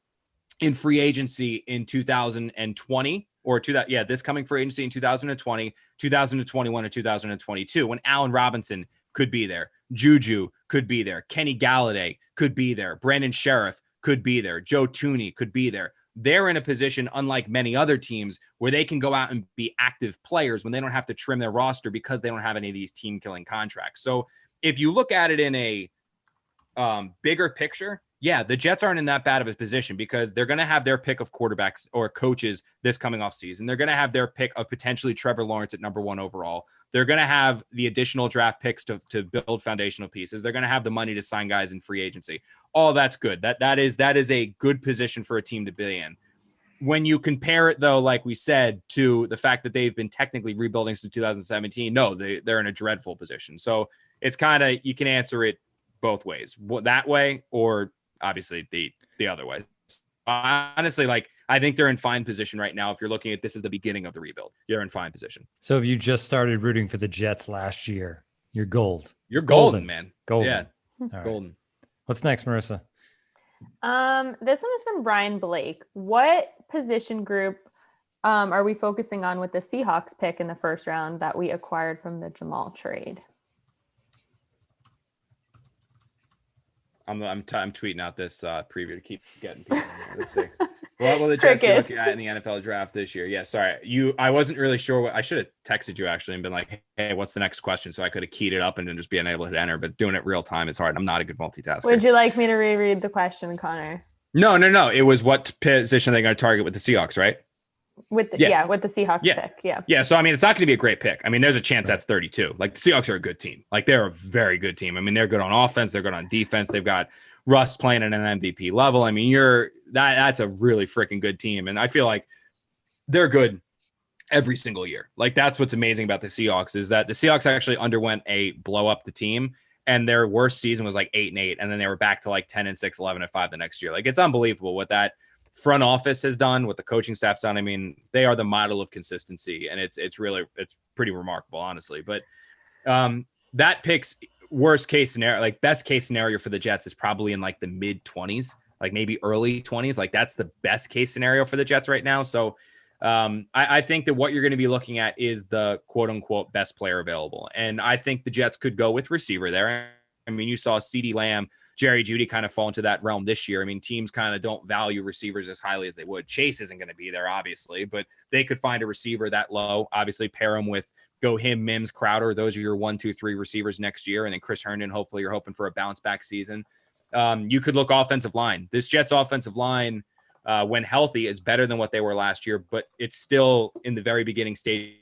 in free agency in 2020 or this coming free agency in 2020, 2021, or 2022, when Allen Robinson could be there, JuJu could be there, Kenny Galladay could be there, Brandon Sheriff could be there, Joe Thuney could be there. They're in a position, unlike many other teams, where they can go out and be active players when they don't have to trim their roster because they don't have any of these team-killing contracts. So if you look at it in a bigger picture, yeah, the Jets aren't in that bad of a position because they're going to have their pick of quarterbacks or coaches this coming off season. They're going to have their pick of potentially Trevor Lawrence at number 1 overall. They're going to have the additional draft picks to build foundational pieces. They're going to have the money to sign guys in free agency. All that's good. That is a good position for a team to be in. When you compare it, though, like we said, to the fact that they've been technically rebuilding since 2017, no, they're in a dreadful position. So it's kind of, you can answer it both ways, that way or obviously the other way. Honestly, like I think they're in fine position right now. If you're looking at this as the beginning of the rebuild, you're in fine position. So if you just started rooting for the Jets last year, you're gold. You're golden, man. Golden. Yeah, All right. golden. What's next, Marissa? This one is from Brian Blake. What position group are we focusing on with the Seahawks pick in the first round that we acquired from the Jamal trade? I'm tweeting out this preview to keep getting people. Let's see. What will the Jets be looking at in the NFL draft this year? Yeah, sorry. I wasn't really sure what I should have texted you actually and been like, hey, what's the next question? So I could have keyed it up and then just being able to hit enter, but doing it real time is hard. I'm not a good multitasker. Would you like me to reread the question, Connor? No. It was what position are they going to target with the Seahawks, right? With the Seahawks pick. Yeah. Yeah. So, I mean, it's not going to be a great pick. I mean, there's a chance that's 32. Like, the Seahawks are a good team. Like, they're a very good team. I mean, they're good on offense. They're good on defense. They've got Russ playing at an MVP level. I mean, that's a really freaking good team. And I feel like they're good every single year. Like, that's what's amazing about the Seahawks is that the Seahawks actually underwent a blow up the team, and their worst season was like 8-8. And then they were back to like 10-6, 11-5 the next year. Like, it's unbelievable what that front office has done, what the coaching staff's done. I mean, they are the model of consistency, and it's pretty remarkable, honestly. But that pick's worst case scenario, like best case scenario for the Jets is probably in like the mid 20s, like maybe early 20s. Like, that's the best case scenario for the Jets right now. So I think that what you're going to be looking at is the quote unquote best player available. And I think the Jets could go with receiver there. I mean, you saw CeeDee Lamb, Jerry Jeudy kind of fall into that realm this year. I mean, teams kind of don't value receivers as highly as they would. Chase isn't going to be there, obviously, but they could find a receiver that low, obviously pair him with him, Mims, Crowder. Those are your 1, 2, 3 receivers next year. And then Chris Herndon, hopefully you're hoping for a bounce back season. You could look offensive line. This Jets offensive line, when healthy, is better than what they were last year, but it's still in the very beginning stages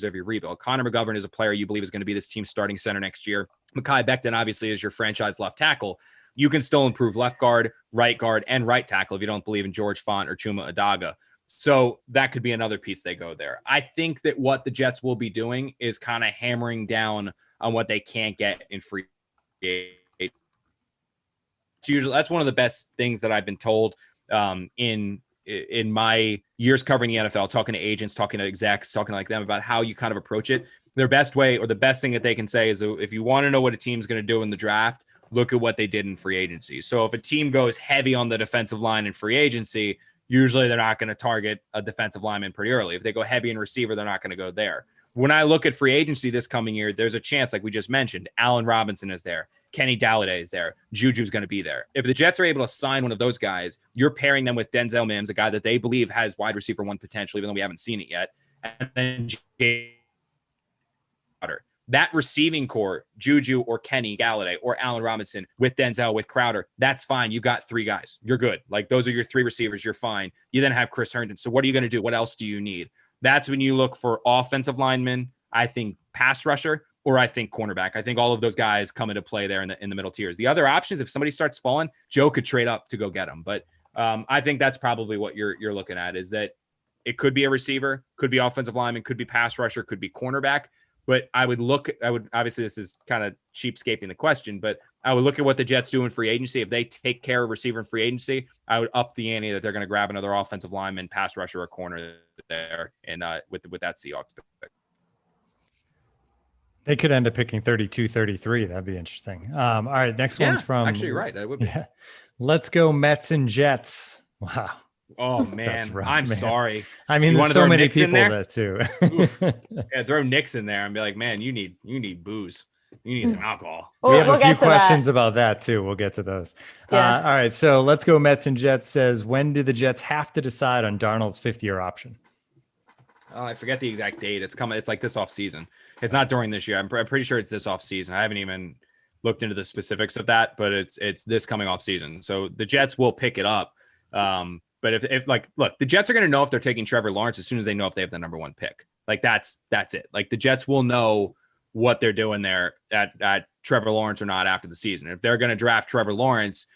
of your rebuild. Connor McGovern is a player you believe is going to be this team's starting center next year. Mekhi Becton obviously is your franchise left tackle. You can still improve left guard, and right tackle if you don't believe in George Font or Chuma Adaga. So that could be another piece they go there. I think that what the Jets will be doing is kind of hammering down on what they can't get in free agency. That's one of the best things that I've been told in my years covering the NFL, talking to agents, talking to execs, talking like them about how you kind of approach it. Their best way, or the best thing that they can say, is if you want to know what a team's going to do in the draft, look at what they did in free agency. So if a team goes heavy on the defensive line in free agency, usually they're not going to target a defensive lineman pretty early. If they go heavy in receiver, they're not going to go there. When I look at free agency this coming year, there's a chance, like we just mentioned, Allen Robinson is there. Kenny Galladay is there. JuJu's going to be there. If the Jets are able to sign one of those guys, you're pairing them with Denzel Mims, a guy that they believe has wide receiver 1 potential, even though we haven't seen it yet. And then that receiving core, JuJu or Kenny Galladay or Allen Robinson with Denzel, with Crowder, that's fine. You've got 3 guys. You're good. Like, those are your 3 receivers. You're fine. You then have Chris Herndon. So what are you going to do? What else do you need? That's when you look for offensive linemen, I think pass rusher, or I think cornerback. I think all of those guys come into play there in the middle tiers. The other options, if somebody starts falling, Joe could trade up to go get them. But I think that's probably what you're looking at, is that it could be a receiver, could be offensive lineman, could be pass rusher, could be cornerback. But I would obviously this is kind of cheapscaping the question, but I would look at what the Jets do in free agency. If they take care of receiver in free agency, I would up the ante that they're going to grab another offensive lineman, pass rusher, or corner there, and with that Seahawks pick. They could end up picking 32, 33. That'd be interesting. All right, next one's from. Actually, right. That would be. Yeah. Let's go Mets and Jets. Wow. Oh man, rough, I'm man. sorry. I mean, there's so many people that too. Yeah, throw Knicks in there and be like, man, you need booze. You need some alcohol. We have a few questions about that too. We'll get to those. Yeah. All right, so let's go Mets and Jets says, when do the Jets have to decide on Darnold's 5th-year option? I forget the exact date. It's coming. It's like this off season. It's not during this year. I'm pretty sure it's this off season. I haven't even looked into the specifics of that, but it's this coming off season. So the Jets will pick it up. But if like, look, the Jets are going to know if they're taking Trevor Lawrence as soon as they know if they have the number 1 pick. Like, that's it. Like, the Jets will know what they're doing there at Trevor Lawrence or not after the season. If they're going to draft Trevor Lawrence,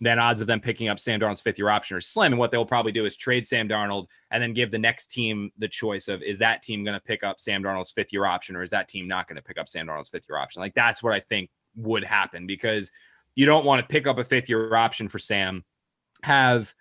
then odds of them picking up Sam Darnold's 5th-year option are slim. And what they'll probably do is trade Sam Darnold and then give the next team the choice of, is that team going to pick up Sam Darnold's 5th-year option, or is that team not going to pick up Sam Darnold's 5th-year option? Like, that's what I think would happen, because you don't want to pick up a 5th-year option for Sam, have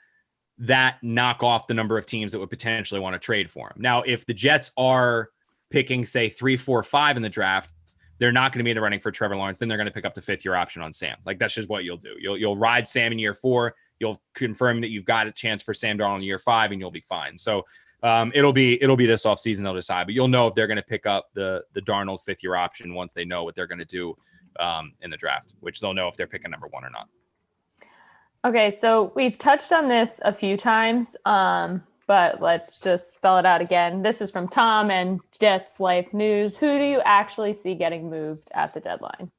that knock off the number of teams that would potentially want to trade for him. Now, if the Jets are picking, say, 3, 4, 5 in the draft, they're not going to be in the running for Trevor Lawrence. Then they're going to pick up the 5th-year option on Sam. Like, that's just what you'll do. You'll ride Sam in year 4. You'll confirm that you've got a chance for Sam Darnold in year 5, and you'll be fine. So it'll be this offseason they'll decide. But you'll know if they're going to pick up the Darnold 5th-year option once they know what they're going to do in the draft, which they'll know if they're picking number 1 or not. Okay, so we've touched on this a few times, but let's just spell it out again. This is from Tom and Jets Life News. Who do you actually see getting moved at the deadline?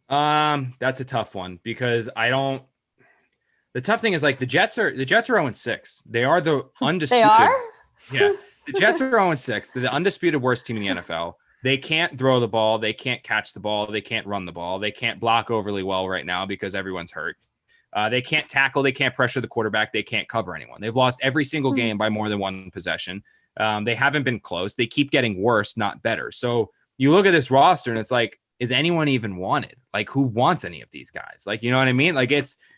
That's a tough one because the tough thing is, like, the Jets are 0-6. They are the undisputed. They are? Yeah. The Jets are 0-6. They're the undisputed worst team in the NFL. They can't throw the ball. They can't catch the ball. They can't run the ball. They can't block overly well right now because everyone's hurt. They can't tackle. They can't pressure the quarterback. They can't cover anyone. They've lost every single game by more than 1 possession. They haven't been close. They keep getting worse, not better. So you look at this roster and it's like, is anyone even wanted? Like, who wants any of these guys? Like, you know what I mean? Like,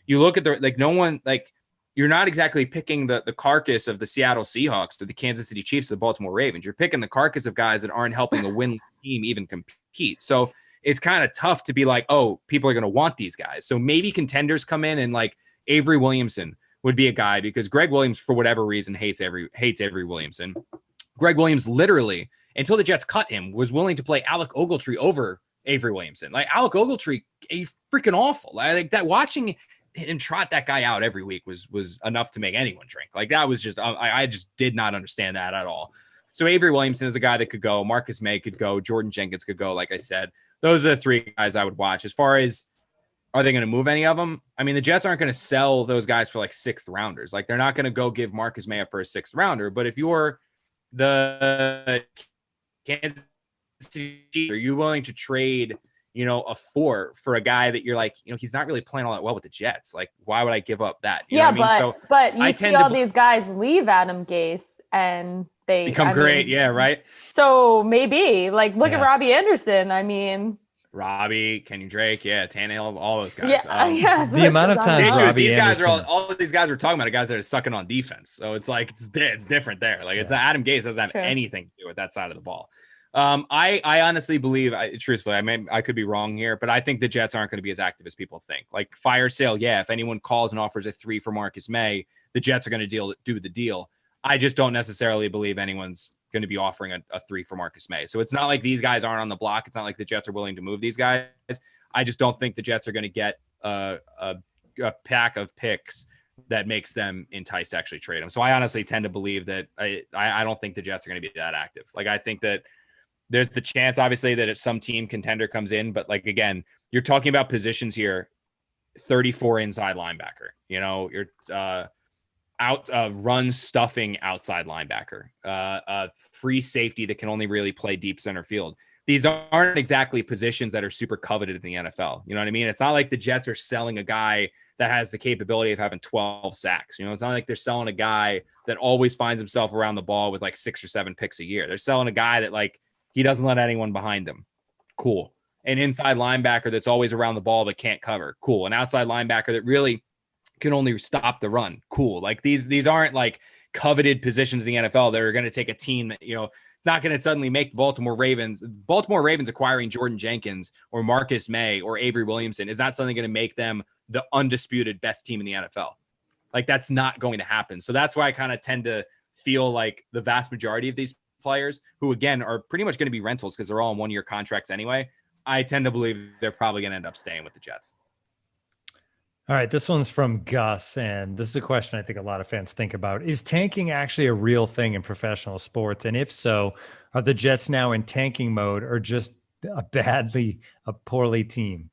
you look at no one, like, you're not exactly picking the carcass of the Seattle Seahawks to the Kansas City Chiefs, to the Baltimore Ravens. You're picking the carcass of guys that aren't helping a win team even compete. So it's kind of tough to be like, oh, people are going to want these guys. So maybe contenders come in, and like Avery Williamson would be a guy, because Greg Williams, for whatever reason, hates Avery Williamson. Greg Williams literally, until the Jets cut him, was willing to play Alec Ogletree over Avery Williamson. Like, Alec Ogletree, freaking awful. Like, that, watching him trot that guy out every week was enough to make anyone drink. Like, that was just, I just did not understand that at all. So Avery Williamson is a guy that could go. Marcus May could go. Jordan Jenkins could go. Like I said, those are the 3 guys I would watch. As far as, are they going to move any of them? I mean, the Jets aren't going to sell those guys for like 6th rounders. Like, they're not going to go give Marcus May up for a 6th rounder. But if you're the Kansas City Chiefs, are you willing to trade, a 4 for a guy that you're like, he's not really playing all that well with the Jets? Like, why would I give up that? You know what I mean? But you see all these guys leave Adam Gase and they become great. Yeah, right. So maybe, like, look at Robbie Anderson. I mean, Robbie, Kenny Drake, Tannehill, all those guys. Yeah, the amount of times Robbie these guys Anderson, are all of these guys we're talking about are guys that are sucking on defense. So it's like it's different there. Like, it's Adam Gase doesn't have anything to do with that side of the ball. I honestly believe, truthfully, I could be wrong here, but I think the Jets aren't going to be as active as people think. Like, fire sale, if anyone calls and offers a 3 for Marcus May, the Jets are going to do the deal. I just don't necessarily believe anyone's going to be offering a 3 for Marcus May. So it's not like these guys aren't on the block. It's not like the Jets are willing to move these guys. I just don't think the Jets are going to get a pack of picks that makes them enticed to actually trade them. So I honestly tend to believe that I don't think the Jets are going to be that active. Like, I think that there's the chance, obviously, that if some team contender comes in, but like, again, you're talking about positions here, 34 inside linebacker, you're run stuffing outside linebacker, free safety that can only really play deep center field. These aren't exactly positions that are super coveted in the NFL. You know what I mean? It's not like the Jets are selling a guy that has the capability of having 12 sacks. It's not like they're selling a guy that always finds himself around the ball with like 6 or 7 picks a year. They're selling a guy that, like, he doesn't let anyone behind him. Cool. An inside linebacker that's always around the ball but can't cover. Cool. An outside linebacker that really can only stop the run. Cool. Like, these aren't like coveted positions in the NFL that are going to take a team that, it's not going to suddenly make the Baltimore Ravens acquiring Jordan Jenkins or Marcus May or Avery Williamson is not something going to make them the undisputed best team in the NFL. Like, that's not going to happen. So that's why I kind of tend to feel like the vast majority of these players, who again are pretty much going to be rentals because they're all on 1-year contracts anyway, I tend to believe they're probably going to end up staying with the Jets. All right, this one's from Gus, and this is a question I think a lot of fans think about. Is tanking actually a real thing in professional sports? And if so, are the Jets now in tanking mode or just a poorly team?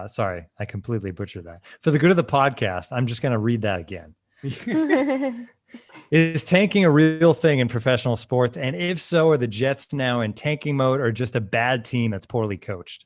Sorry, I completely butchered that. For the good of the podcast, I'm just going to read that again. Is tanking a real thing in professional sports? And if so, are the Jets now in tanking mode or just a bad team that's poorly coached?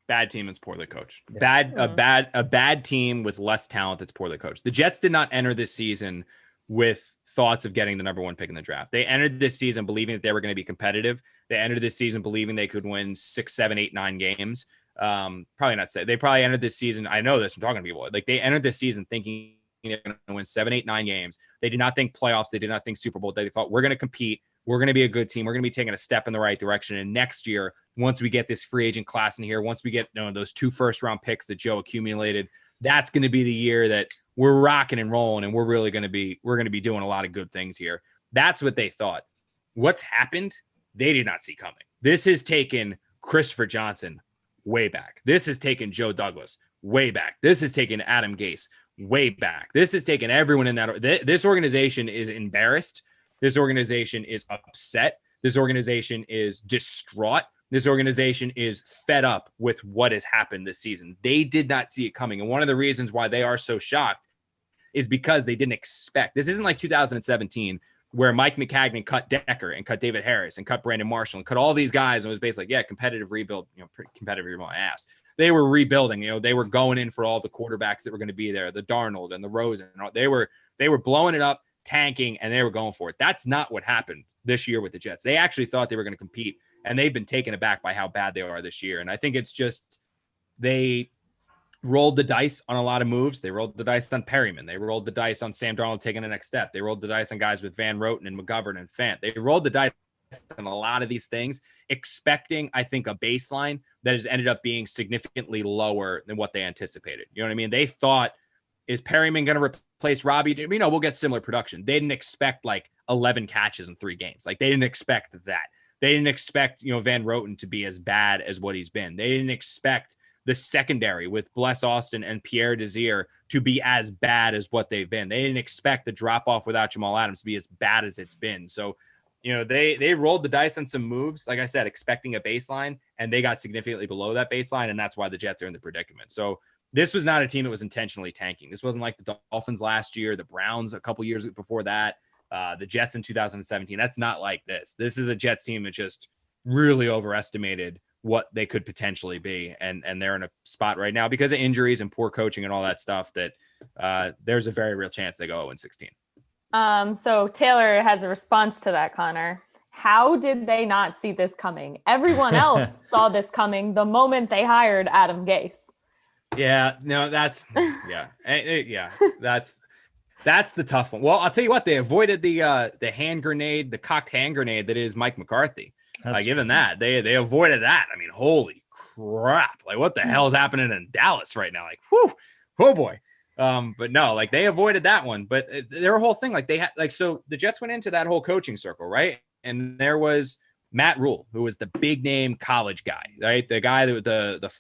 Bad team that's poorly coached. A bad team with less talent that's poorly coached. The Jets did not enter this season with thoughts of getting the number 1 pick in the draft. They entered this season believing that they were going to be competitive. They entered this season believing they could win 6, 7, 8, 9 games. Probably not say. They probably entered this season. I know this from talking to people. Like, they entered this season thinking they're going to win 7, 8, 9 games. They did not think playoffs. They did not think Super Bowl. They thought we're going to compete. We're going to be a good team. We're going to be taking a step in the right direction. And next year, once we get this free agent class in here, once we get those 2 first-round picks that Joe accumulated, that's going to be the year that we're rocking and rolling, and we're going to be doing a lot of good things here. That's what they thought. What's happened? They did not see coming. This has taken Christopher Johnson way back. This has taken Joe Douglas way back. This has taken Adam Gase way back. This has taken everyone in that. This organization is embarrassed. This organization is upset. This organization is distraught. This organization is fed up with what has happened this season. They did not see it coming. And one of the reasons why they are so shocked is because they didn't expect. This isn't like 2017 where Mike McCagnon cut Decker and cut David Harris and cut Brandon Marshall and cut all these guys. And it was basically like, yeah, competitive rebuild, pretty competitive rebuild, my ass. They were rebuilding, they were going in for all the quarterbacks that were going to be there, the Darnold and the Rosen. They were blowing it up, tanking, and they were going for it. That's not what happened this year with the Jets. They actually thought they were going to compete, and they've been taken aback by how bad they are this year. And I think it's just they rolled the dice on a lot of moves. They rolled the dice on Perryman. They rolled the dice on Sam Darnold taking the next step. They rolled the dice on guys with Van Roten and McGovern and Fant. They rolled the dice on a lot of these things, expecting, I think, a baseline that has ended up being significantly lower than what they anticipated. You know what I mean? They thought, is Perryman going to replace Robbie? We'll get similar production. They didn't expect like 11 catches in 3 games. Like they didn't expect that. They didn't expect, Van Roten to be as bad as what he's been. They didn't expect the secondary with Bless Austin and Pierre Desir to be as bad as what they've been. They didn't expect the drop off without Jamal Adams to be as bad as it's been. So, they rolled the dice on some moves, like I said, expecting a baseline, and they got significantly below that baseline. And that's why the Jets are in the predicament. So this was not a team that was intentionally tanking. This wasn't like the Dolphins last year, the Browns a couple years before that, the Jets in 2017. That's not like this. This is a Jets team that just really overestimated what they could potentially be. And they're in a spot right now because of injuries and poor coaching and all that stuff that there's a very real chance they go 0-16. So Taylor has a response to that, Connor. How did they not see this coming? Everyone else saw this coming the moment they hired Adam Gase. Yeah, no, that's that's the tough one. Well, I'll tell you what, they avoided the hand grenade, the cocked hand grenade that is Mike McCarthy. Given that, they avoided that. I mean, holy crap! Like, what the hell is happening in Dallas right now? Like, whew, oh boy. But no, like they avoided that one. But their whole thing, like they had, like, so the Jets went into that whole coaching circle, right? And there was Matt Rhule, who was the big name college guy, right? The guy that the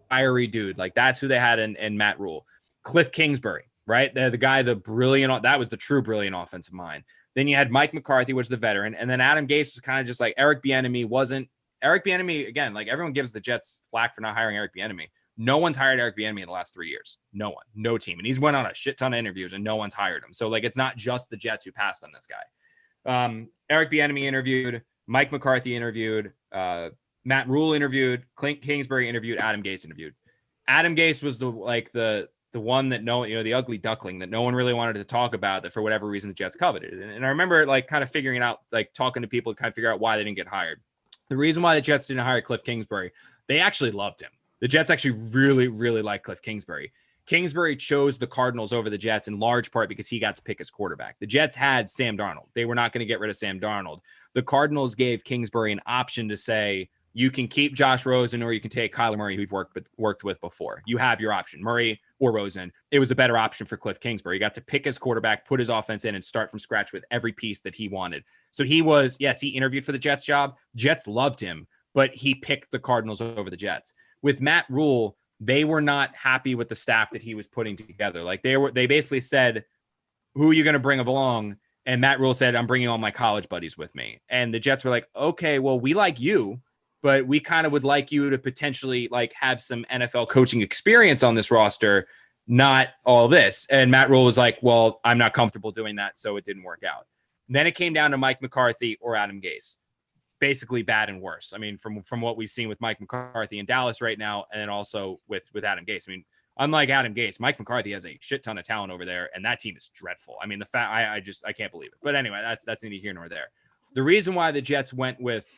fiery dude, like that's who they had in Matt Rhule. Kliff Kingsbury, right? The guy, that was the true brilliant offensive mind. Then you had Mike McCarthy, was the veteran, and then Adam Gase was kind of just like Eric Bieniemy again. Like everyone gives the Jets flack for not hiring Eric Bieniemy. No one's hired Eric Bieniemy in the last 3 years. No one, no team, and he's went on a shit ton of interviews, and no one's hired him. So like it's not just the Jets who passed on this guy. Eric Bieniemy interviewed, Mike McCarthy interviewed, Matt Rhule interviewed, Kliff Kingsbury interviewed, Adam Gase interviewed. Adam Gase was the one that the ugly duckling that no one really wanted to talk about, that for whatever reason the Jets coveted. And I remember like kind of figuring out, like talking to people to kind of figure out why they didn't get hired. The reason why the Jets didn't hire Kliff Kingsbury, they actually loved him. The Jets actually really, really liked Kliff Kingsbury. Kingsbury chose the Cardinals over the Jets in large part because he got to pick his quarterback. The Jets had Sam Darnold. They were not going to get rid of Sam Darnold. The Cardinals gave Kingsbury an option to say, you can keep Josh Rosen or you can take Kyler Murray, who you've worked with before. You have your option, Murray or Rosen. It was a better option for Kliff Kingsbury. He got to pick his quarterback, put his offense in, and start from scratch with every piece that he wanted. So he interviewed for the Jets job. Jets loved him, but he picked the Cardinals over the Jets. With Matt Rhule, they were not happy with the staff that he was putting together. Like they basically said, who are you going to bring along? And Matt Rhule said, I'm bringing all my college buddies with me. And the Jets were like, okay, well, we like you, but we kind of would like you to potentially like have some NFL coaching experience on this roster, not all this. And Matt Rhule was like, well, I'm not comfortable doing that. So it didn't work out. Then it came down to Mike McCarthy or Adam Gase. Basically bad and worse. I mean, from what we've seen with Mike McCarthy in Dallas right now, and then also with Adam Gase. I mean, unlike Adam Gase, Mike McCarthy has a shit ton of talent over there, and that team is dreadful. I mean, I can't believe it. But anyway, that's neither here nor there. The reason why the Jets went with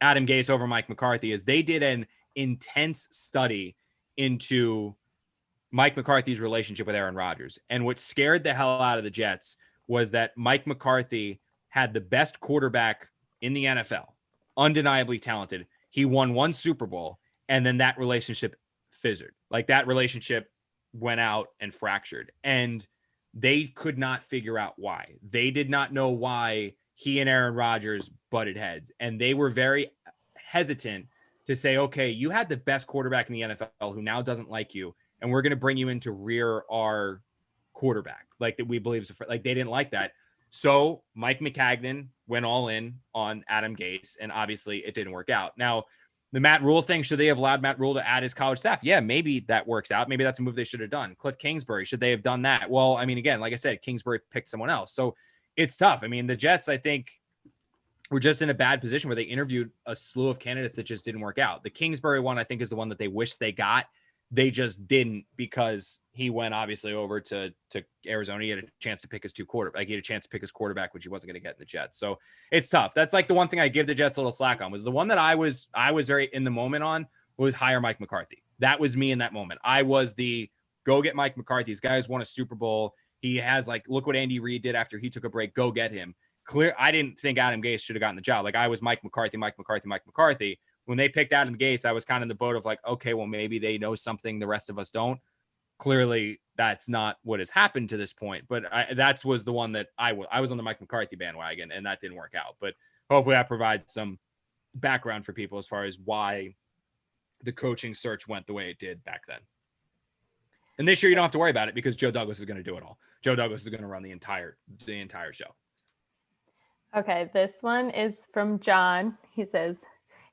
Adam Gase over Mike McCarthy is they did an intense study into Mike McCarthy's relationship with Aaron Rodgers. And what scared the hell out of the Jets was that Mike McCarthy had the best quarterback in the NFL, undeniably talented. He won one Super Bowl, and then that relationship fizzled. Like that relationship went out and fractured, and they could not figure out why. They did not know why he and Aaron Rodgers butted heads, and they were very hesitant to say, okay, you had the best quarterback in the NFL who now doesn't like you, and we're going to bring you in to rear our quarterback, like that we believe is like they didn't like that. So Mike McCagnon went all in on Adam Gase, and obviously it didn't work out. Now, the Matt Rhule thing, should they have allowed Matt Rhule to add his college staff? Yeah, maybe that works out. Maybe that's a move they should have done. Kliff Kingsbury, should they have done that? Well, I mean, again, like I said, Kingsbury picked someone else. So it's tough. I mean, the Jets, I think, were just in a bad position where they interviewed a slew of candidates that just didn't work out. The Kingsbury one, I think, is the one that they wish they got. They just didn't, because he went obviously over to Arizona. He had a chance to pick his he had a chance to pick his quarterback, which he wasn't going to get in the Jets. So it's tough. That's like the one thing I give the Jets a little slack on. Was the one that I was very in the moment on was hire Mike McCarthy. That was me in that moment. I was the go get Mike McCarthy. These guys won a Super Bowl. He has, like, look what Andy Reid did after he took a break. Go get him. I didn't think Adam Gase should have gotten the job. Like, I was Mike McCarthy. When they picked Adam Gase, I was kind of in the boat of like, okay, well, maybe they know something the rest of us don't. Clearly, that's not what has happened to this point. But that was the one that I was on the Mike McCarthy bandwagon, and that didn't work out. But hopefully that provides some background for people as far as why the coaching search went the way it did back then. And this year, you don't have to worry about it because Joe Douglas is going to do it all. Joe Douglas is going to run the entire show. Okay, this one is from John. He says,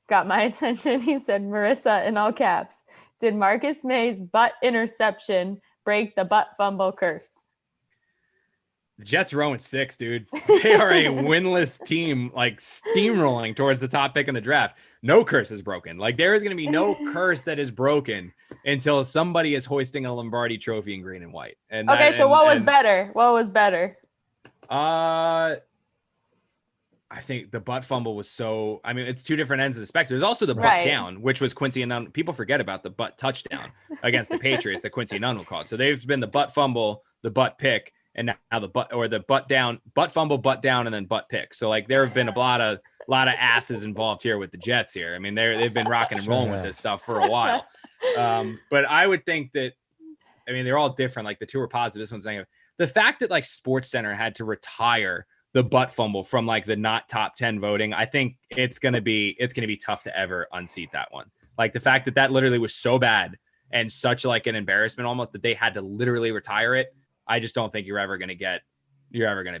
got my attention. He said, Marissa, in all caps, did Marcus May's butt interception break the butt fumble curse? The Jets are 0-6, dude. They are a winless team, like steamrolling towards the top pick in the draft. No curse is broken. Like, there is going to be no curse that is broken until somebody is hoisting a Lombardi trophy in green and white. And what was better? What was better? I think the butt fumble was it's two different ends of the spectrum. There's also the butt down, which was Quincy Nunn. People forget about the butt touchdown against the Patriots that Quincy Nunn called. So they've been the butt fumble, the butt pick, and now the butt down, butt fumble, butt down, and then butt pick. So, like, there have been a lot of asses involved here with the Jets here. I mean, they've been rocking and rolling with this stuff for a while. But I would think that, I mean, they're all different. Like, the two are positive. This one's negative. The fact that, like, SportsCenter had to retire the butt fumble from, like, the not top 10 voting, I think it's going to be tough to ever unseat that one. Like, the fact that literally was so bad and such, like, an embarrassment almost that they had to literally retire it. I just don't think you're ever going to beat it. You're ever going to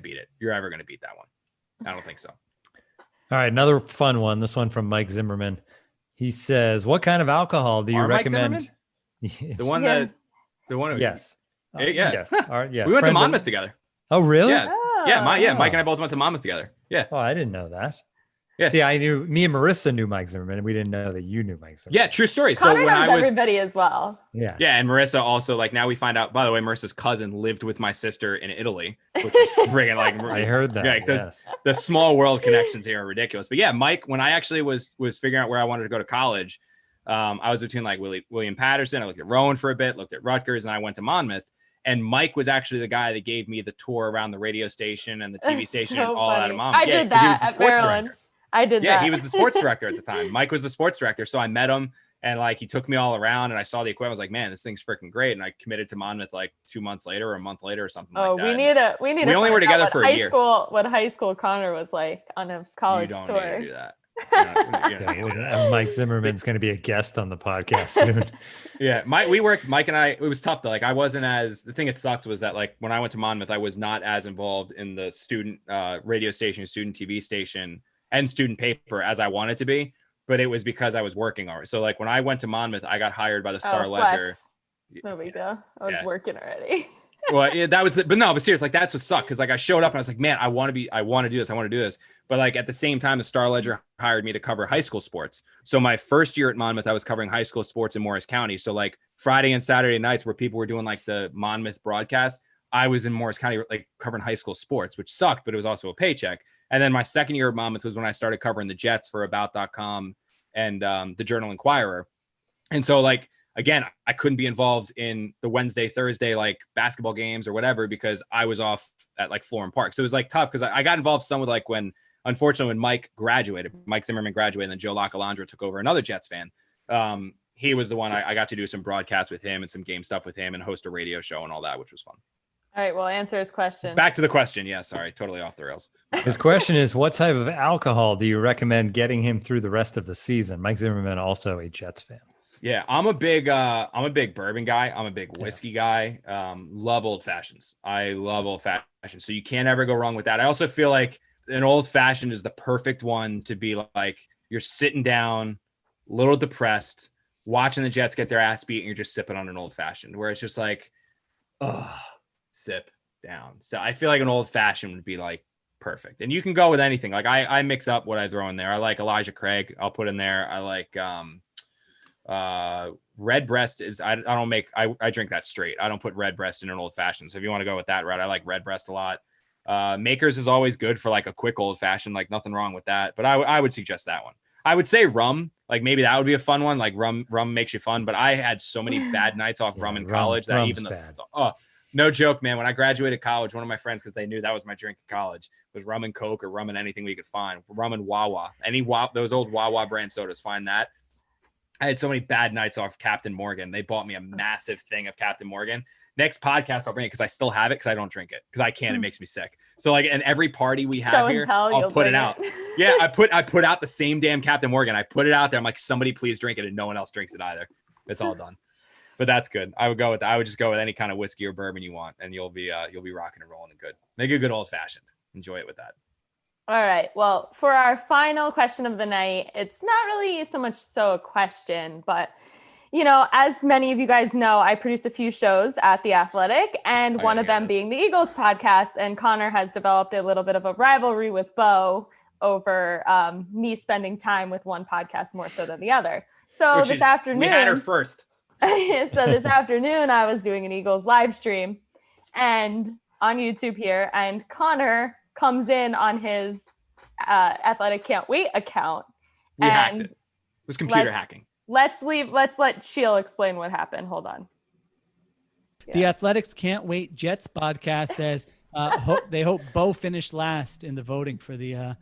beat that one. I don't think so. All right. Another fun one. This one from Mike Zimmerman. He says, what kind of alcohol do you recommend? The one that, yes. Yes. All right. Yeah. We went to Monmouth together. Oh, really? Yeah. Mike and I both went to Monmouth together. Yeah. Oh, I didn't know that. Yeah. See, me and Marissa knew Mike Zimmerman, and we didn't know that you knew Mike Zimmerman. Yeah, true story. Connor so when I was everybody as well. Yeah. Yeah, and Marissa also, like, now we find out, by the way, Marissa's cousin lived with my sister in Italy, which is friggin' like I heard that. Like, the small world connections here are ridiculous. But yeah, Mike, when I actually was figuring out where I wanted to go to college, I was between, like, William Patterson. I looked at Rowan for a bit, looked at Rutgers, and I went to Monmouth. And Mike was actually the guy that gave me the tour around the radio station and the TV station and all out of Monmouth. I did that at Maryland. I did that. Yeah, he was the sports director at the time. Mike was the sports director. So I met him, and, like, he took me all around, and I saw the equipment. I was like, man, this thing's freaking great. And I committed to Monmouth like 2 months later or a month later or something like that. We only were together for a year. What high school Connor was like on a college tour. You don't need to do that. Mike Zimmerman's going to be a guest on the podcast soon. Yeah, Mike and I, it was tough though. Like, the thing that sucked was that, like, when I went to Monmouth, I was not as involved in the student radio station, student TV station, and student paper as I wanted to be, but it was because I was working already. So, like, when I went to Monmouth, I got hired by the Star Ledger. There we go. I was working already. Well, yeah, that was but seriously, like, that's what sucked. Cause, like, I showed up and I was like, man, I want to do this. But, like, at the same time, the Star Ledger hired me to cover high school sports. So my first year at Monmouth, I was covering high school sports in Morris County. So, like, Friday and Saturday nights where people were doing, like, the Monmouth broadcast, I was in Morris County, like, covering high school sports, which sucked, but it was also a paycheck. And then my second year at Monmouth was when I started covering the Jets for About.com and the Journal Inquirer. And so, like, again, I couldn't be involved in the Wednesday, Thursday, like basketball games or whatever, because I was off at like Florham Park. So it was like tough because I got involved some with like unfortunately, when Mike Zimmerman graduated, and then Joe Lacalandra took over, another Jets fan. He was the one I got to do some broadcasts with him and some game stuff with him and host a radio show and all that, which was fun. All right, well, answer his question. Back to the question. Yeah, sorry, totally off the rails. His question is, what type of alcohol do you recommend getting him through the rest of the season? Mike Zimmerman, also a Jets fan. Yeah, I'm a big bourbon guy. I'm a big whiskey guy. Love old fashions. I love old fashions. So you can't ever go wrong with that. I also feel like an old fashioned is the perfect one to be like, you're sitting down, a little depressed, watching the Jets get their ass beat, and you're just sipping on an old fashioned, where it's just like, sip down. So I feel like an old fashioned would be like perfect. And you can go with anything. Like I mix up what I throw in there. I like Elijah Craig. I'll put in there. I like Redbreast is I drink that straight. I don't put Redbreast in an old fashioned. So if you want to go with that, right, I like Redbreast a lot. Makers is always good for like a quick old fashioned, like nothing wrong with that. But I would suggest that one. I would say rum, like maybe that would be a fun one. Like rum makes you fun. But I had so many bad nights off rum in college that even no joke, man. When I graduated college, one of my friends, because they knew that was my drink in college, was rum and Coke or rum and anything we could find. Rum and Wawa. Those old Wawa brand sodas, find that. I had so many bad nights off Captain Morgan. They bought me a massive thing of Captain Morgan. Next podcast, I'll bring it because I still have it because I don't drink it because I can't. It makes me sick. So like, in every party we have here, I'll put it out. Yeah, I put out the same damn Captain Morgan. I put it out there. I'm like, somebody please drink it, and no one else drinks it either. It's all done. But that's good. I would just go with any kind of whiskey or bourbon you want, and you'll be rocking and rolling and good. Make a good old fashioned. Enjoy it with that. All right. Well, for our final question of the night, it's not really so much so a question, but as many of you guys know, I produce a few shows at The Athletic, and one of them being the Eagles podcast. And Connor has developed a little bit of a rivalry with Bo over me spending time with one podcast more so than the other. So this afternoon, we had her first. So this afternoon, I was doing an Eagles live stream and on YouTube here, and Connor comes in on his Athletic Can't Wait account. We hacked it. It was computer hacking. Let's let Sheil explain what happened. Hold on. Yeah. The Athletics Can't Wait Jets podcast says they hope Bo finished last in the voting for the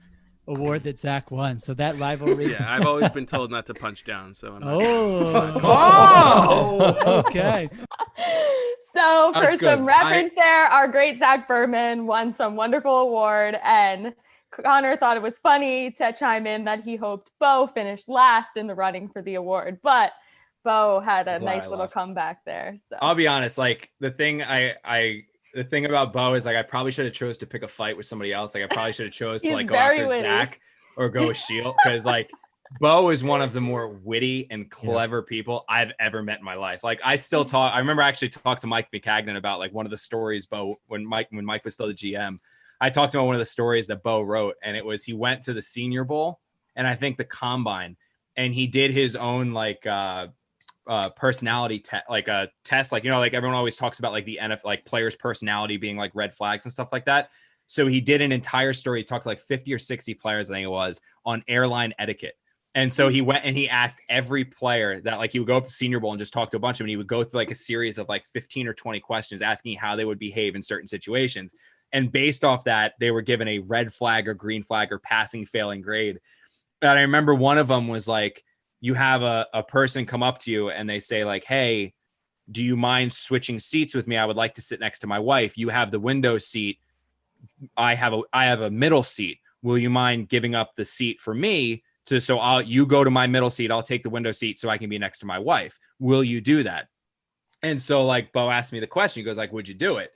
award that Zach won. So that rivalry. Yeah, I've always been told not to punch down. So I'm not okay. So for some reference there, our great Zach Berman won some wonderful award, and Connor thought it was funny to chime in that he hoped Bo finished last in the running for the award, but Bo had a nice little comeback there. So I'll be honest, like the thing the thing about Bo is like I probably should have chose to pick a fight with somebody else. Like I probably should have chose to like go after Zach or go with Sheil, because like Bo is one of the more witty and clever people I've ever met in my life. Like I still talk. I remember actually talked to Mike McCagnon about like one of the stories Bo when Mike was still the GM. I talked to him about one of the stories that Bo wrote, and it was he went to the Senior Bowl and I think the Combine, and he did his own like personality test, like a test, like like everyone always talks about like the NFL, like players' personality being like red flags and stuff like that. So he did an entire story. He talked to like 50 or 60 players, I think it was, on airline etiquette. And so he went and he asked every player that like he would go up to Senior Bowl and just talk to a bunch of them. And he would go through like a series of like 15 or 20 questions asking how they would behave in certain situations. And based off that, they were given a red flag or green flag or passing, failing grade. And I remember one of them was like, you have a person come up to you and they say like, hey, do you mind switching seats with me? I would like to sit next to my wife. You have the window seat. I have a middle seat. Will you mind giving up the seat for me? You go to my middle seat. I'll take the window seat so I can be next to my wife. Will you do that? And so like Bo asked me the question. He goes like, would you do it?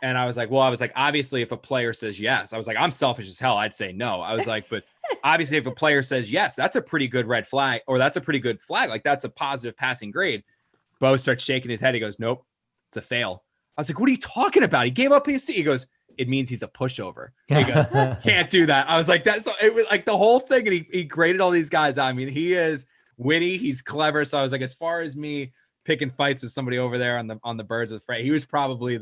And I was like, obviously if a player says yes, I was like, I'm selfish as hell. I'd say no. I was like, but obviously if a player says yes, that's a pretty good red flag, or that's a pretty good flag. Like that's a positive passing grade. Bo starts shaking his head. He goes, nope, it's a fail. I was like, what are you talking about? He gave up his seat. He goes, it means he's a pushover. He goes, can't do that. I was like, that's so it was like the whole thing. And he graded all these guys. I mean, he is witty. He's clever. So I was like, as far as me picking fights with somebody over there on the Birds of Prey, he was probably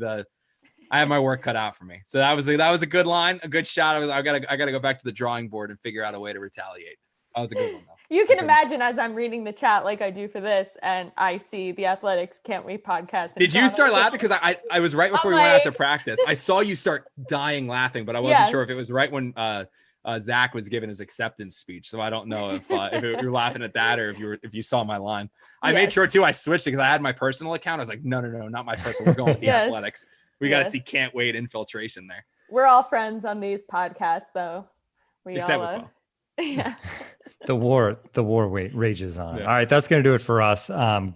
I have my work cut out for me. So that was a good line, a good shot. I gotta go back to the drawing board and figure out a way to retaliate. That was a good one though. You can imagine as I'm reading the chat like I do for this, and I see the Athletics Can't Wait podcast. Did you start laughing? Because I was right before we went out to practice. I saw you start dying laughing, but I wasn't sure if it was right when Zach was giving his acceptance speech. So I don't know if you're laughing at that or if you saw my line. I made sure too. I switched it because I had my personal account. I was like, no, not my personal. We're going with the Athletics. We got to see Can't Wait infiltration there. We're all friends on these podcasts, though. Except with Will. Yeah. The war rages on. Yeah. All right, that's going to do it for us.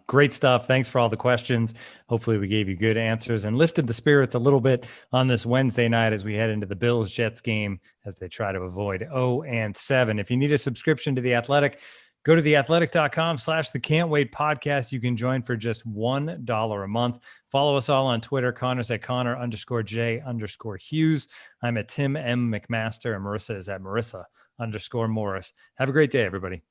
Great stuff. Thanks for all the questions. Hopefully we gave you good answers and lifted the spirits a little bit on this Wednesday night as we head into the Bills-Jets game as they try to avoid 0-7. If you need a subscription to The Athletic, go to theathletic.com/the Can't Wait podcast. You can join for just $1 a month. Follow us all on Twitter. Connor's at Connor_J_Hughes. I'm at Tim M. McMaster, and Marissa is at Marissa_Morris. Have a great day, everybody.